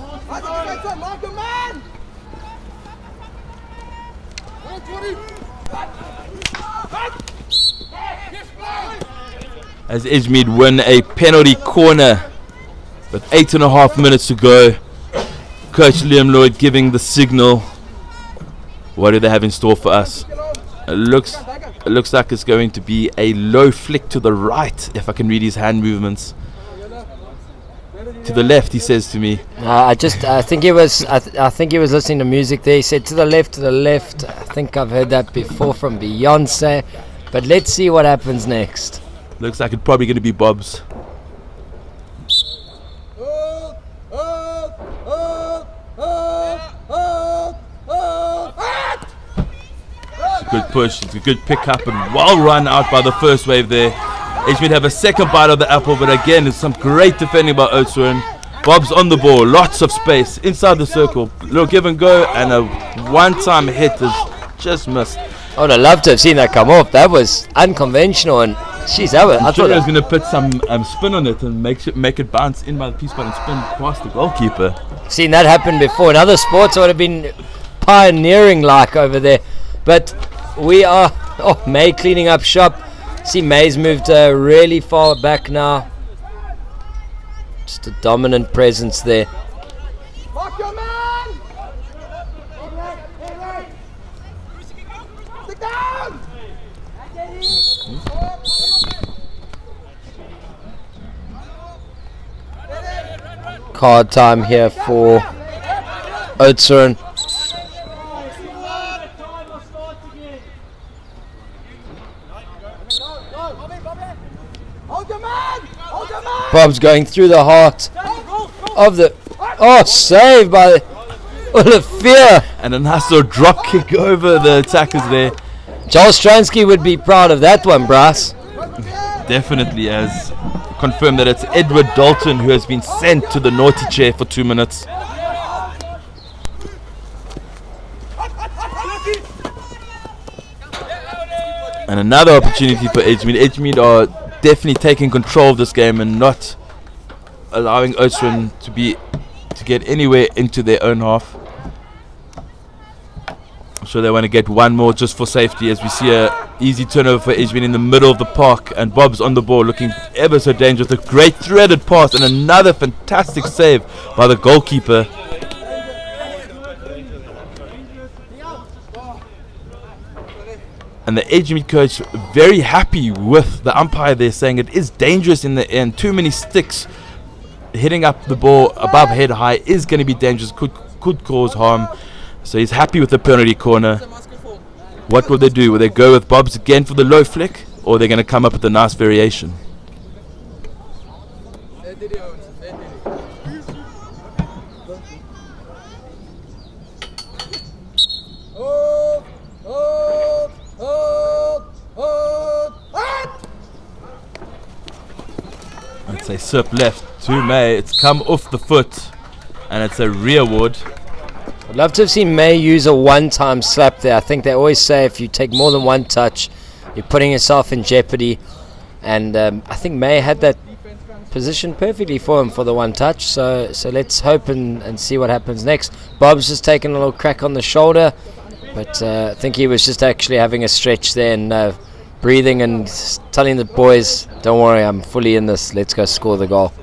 As Edgemead win a penalty corner with 8.5 minutes to go. Coach Liam Lloyd giving the signal. What do they have in store for us? It looks like it's going to be a low flick to the right, if I can read his hand movements. To the left, he says to me. I think he was listening to music there. He said to the left, to the left. I think I've heard that before from Beyonce. But let's see what happens next. Looks like it's probably going to be Bob's. It's a good push, it's a good pick up and well run out by the first wave there. Edgemead have a second bite of the apple, but again it's some great defending by Oudtshoorn. Bob's on the ball, lots of space inside the circle, little give and go, and a one-time hit is just missed. I would have loved to have seen that come off. That was unconventional, and jeez, I thought thought I was going to put some spin on it and make it bounce in by the piece, but and spin past the goalkeeper. Seen that happen before in other sports. I would have been pioneering like over there. But we are May cleaning up shop. See, May's moved really far back now. Just a dominant presence there. Mark your man! Sit down! Card time here for Oudtshoorn. Bob's going through the heart of the... Oh, saved by Olafia. And a nice little drop kick over the attackers there. Joel Stransky would be proud of that one, Bryce. Definitely has confirmed that it's Edward Dalton who has been sent to the naughty chair for 2 minutes. And another opportunity for Edgemead. Edgemead are definitely taking control of this game and not allowing Oudtshoorn to get anywhere into their own half. I'm sure they want to get one more just for safety, as we see a easy turnover for Edgemead in the middle of the park, and Bob's on the ball looking ever so dangerous. A great threaded pass and another fantastic save by the goalkeeper. And the Edgemead coach very happy with the umpire there, saying it is dangerous in the end. Too many sticks hitting up the ball above head high is going to be dangerous, could cause harm. So he's happy with the penalty corner. What will they do? Will they go with Bobs again for the low flick, or are they going to come up with a nice variation? I'd say Sip left to May. It's come off the foot, and it's a rearward. I'd love to have seen May use a one-time slap there. I think they always say if you take more than one touch, you're putting yourself in jeopardy. And I think May had that position perfectly for him for the one touch. So let's hope and see what happens next. Bob's just taking a little crack on the shoulder, but I think he was just actually having a stretch there and breathing and telling the boys, don't worry, I'm fully in this. Let's go score the goal.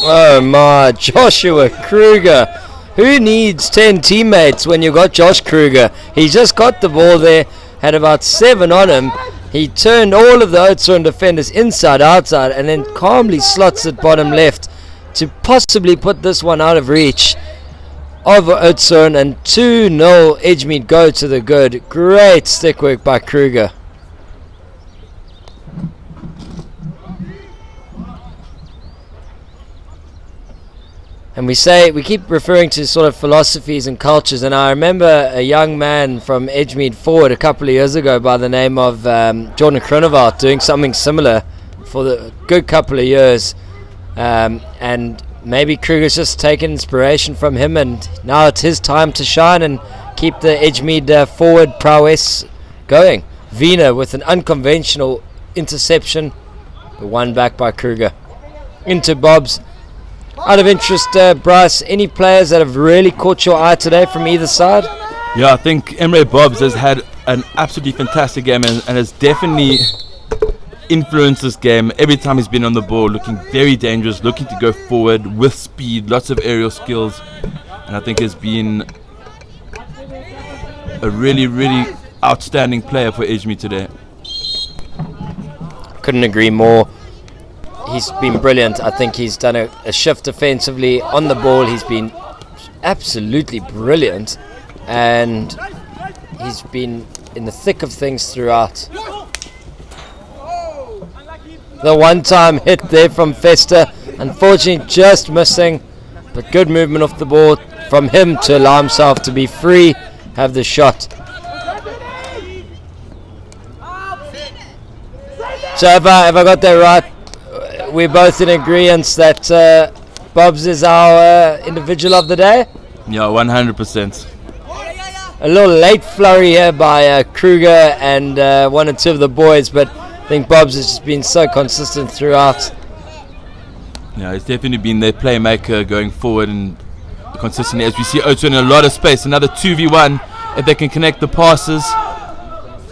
Oh my, Joshua Kruger. Who needs 10 teammates when you got Josh Kruger? He just got the ball there, had about 7 on him. He turned all of the Oudtshoorn defenders inside, outside, and then calmly slots it bottom left to possibly put this one out of reach of Oudtshoorn, and 2-0 Edgemead go to the good. Great stick work by Kruger. And we keep referring to sort of philosophies and cultures, and I remember a young man from Edgemead forward a couple of years ago by the name of Jordan Kronewald doing something similar for the good couple of years, and maybe Kruger's just taken inspiration from him, and now it's his time to shine and keep the Edgemead forward prowess going. Wiener with an unconventional interception, the one back by Kruger into Bob's. Out of interest, Bryce, any players that have really caught your eye today from either side? Yeah, I think Emre Bobs has had an absolutely fantastic game and has definitely influenced this game. Every time he's been on the ball, looking very dangerous, looking to go forward with speed, lots of aerial skills, and I think has been a really, really outstanding player for Edgemead today. Couldn't agree more. He's been brilliant. I think he's done a shift defensively on the ball. He's been absolutely brilliant, and he's been in the thick of things throughout. The one-time hit there from Fester, unfortunately just missing, but good movement off the ball from him to allow himself to be free, have the shot. So have I got that right? We're both in agreement that Bobs is our individual of the day? Yeah, 100%. A little late flurry here by Kruger and one or two of the boys, but I think Bobs has just been so consistent throughout. Yeah, it's definitely been their playmaker going forward and consistently, as we see Oudtshoorn in a lot of space. Another 2v1 if they can connect the passes.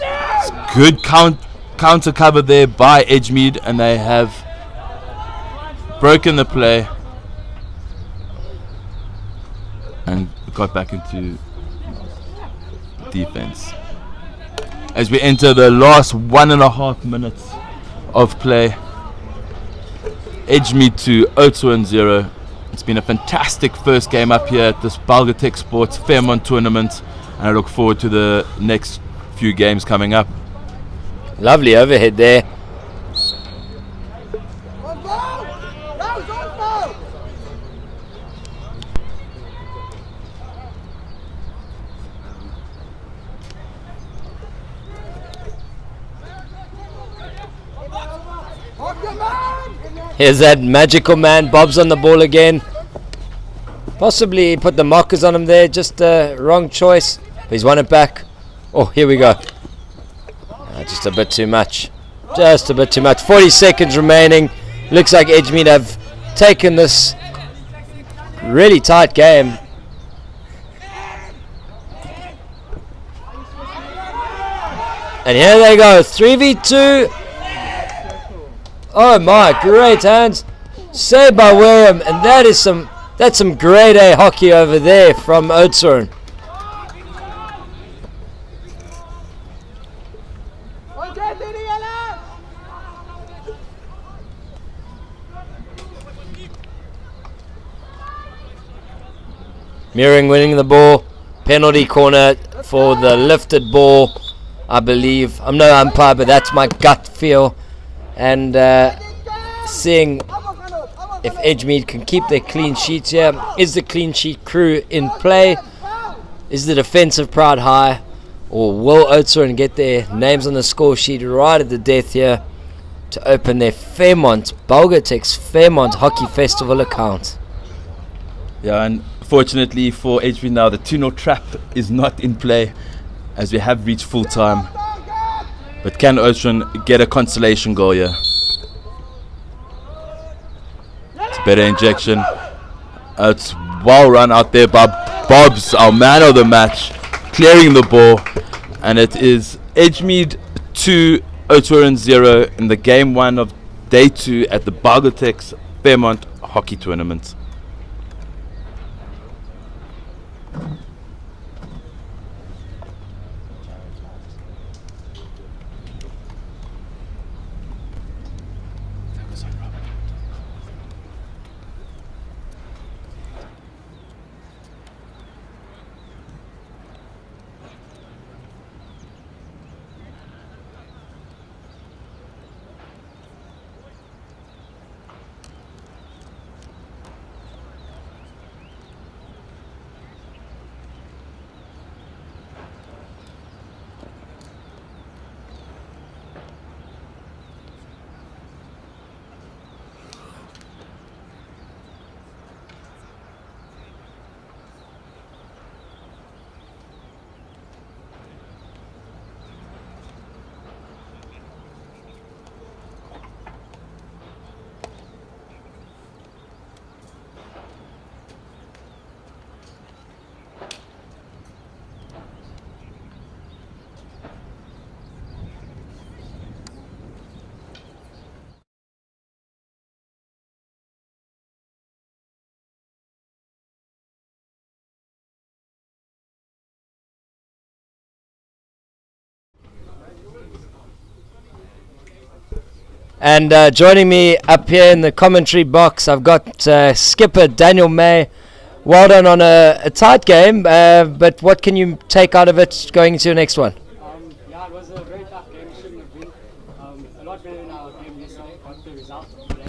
It's good counter cover there by Edgemead, and they have broken the play and got back into defense. As we enter the last 1.5 minutes of play, Edgemead 2, Oudtshoorn 0. It's been a fantastic first game up here at this Belgotex Sports Fairmont tournament, and I look forward to the next few games coming up. Lovely overhead there. Here's that magical man. Bob's on the ball again. Possibly put the markers on him there. Just the wrong choice. But he's won it back. Oh, here we go. Just a bit too much. Just a bit too much. 40 seconds remaining. Looks like Edgemead have taken this really tight game. And here they go. 3v2. Oh my, great hands. Saved by Wareham. And that's some grade A hockey over there from Oudtshoorn. Meering winning the ball. Penalty corner for the lifted ball, I believe. I'm no umpire, but that's my gut feel. And seeing if Edgemead can keep their clean sheets here. Is the clean sheet crew in play? Is the defensive pride high? Or will Oudtshoorn get their names on the score sheet right at the death here to open their Fairmont, Belgotex Fairmont Hockey Festival account? Yeah, and fortunately for Edgemead now, the 2-0 trap is not in play as we have reached full time. But can Oudtshoorn get a consolation goal here? It's a better injection. It's well run out there by Bobs, our man of the match, clearing the ball. And it is Edgemead 2, Oudtshoorn 0 in the game 1 of day 2 at the Belgotex Fairmont Hockey Tournament. And joining me up here in the commentary box, I've got skipper Daniel May. Well done on a tight game, but what can you take out of it going into the next one? Yeah, it was a very tough game. We shouldn't have been. A lot better than our game yesterday. Got the result today.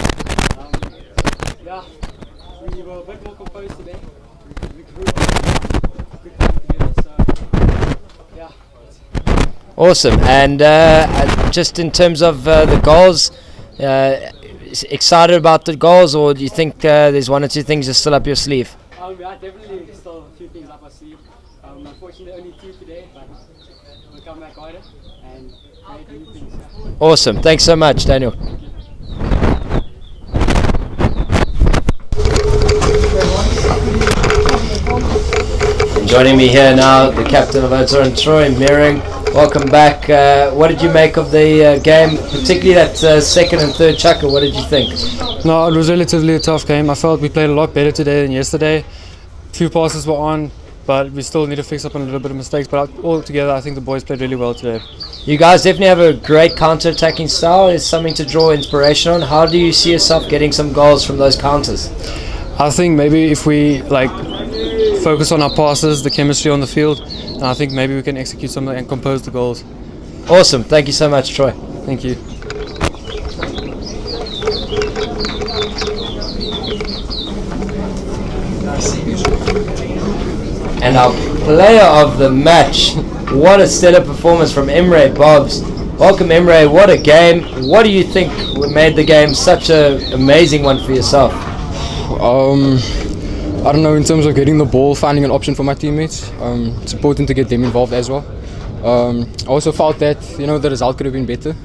Yeah, we were a bit more composed today. We grew up good time together. So, yeah. Awesome. And just in terms of the goals, excited about the goals, or do you think there's one or two things that's still up your sleeve? Yeah, definitely still a few things up our sleeve. Unfortunately, only 2 today, but we'll come back harder and create new things. Awesome. Thanks so much, Daniel. And joining me here now, the captain of Oudtshoorn, Troy Meering. Welcome back. What did you make of the game, particularly that second and third chucker? What did you think? No, it was relatively a tough game. I felt we played a lot better today than yesterday. Few passes were on, but we still need to fix up on a little bit of mistakes. But altogether, I think the boys played really well today. You guys definitely have a great counter-attacking style. It's something to draw inspiration on. How do you see yourself getting some goals from those counters? I think maybe if we focus on our passes, the chemistry on the field, and I think maybe we can execute something and compose the goals. Awesome. Thank you so much, Troy. Thank you. And our player of the match, what a stellar performance from Emre Bobs. Welcome, Emre. What a game. What do you think made the game such an amazing one for yourself? I don't know, in terms of getting the ball, finding an option for my teammates. It's important to get them involved as well. I also felt that, the result could have been better.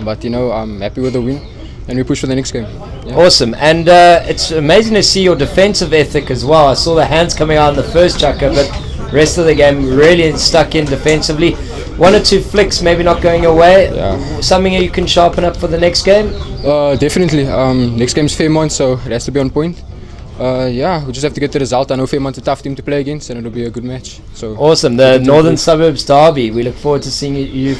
But, I'm happy with the win. And we push for the next game. Yeah. Awesome. And it's amazing to see your defensive ethic as well. I saw the hands coming out in the first chukker, but rest of the game really stuck in defensively. 1 or 2 flicks maybe not going your way. Yeah. Something you can sharpen up for the next game? Definitely. Next game's Fairmont, so it has to be on point. We just have to get the result. I know Fairmont's a tough team to play against, and it'll be a good match. So awesome. The Northern Suburbs derby. We look forward to seeing you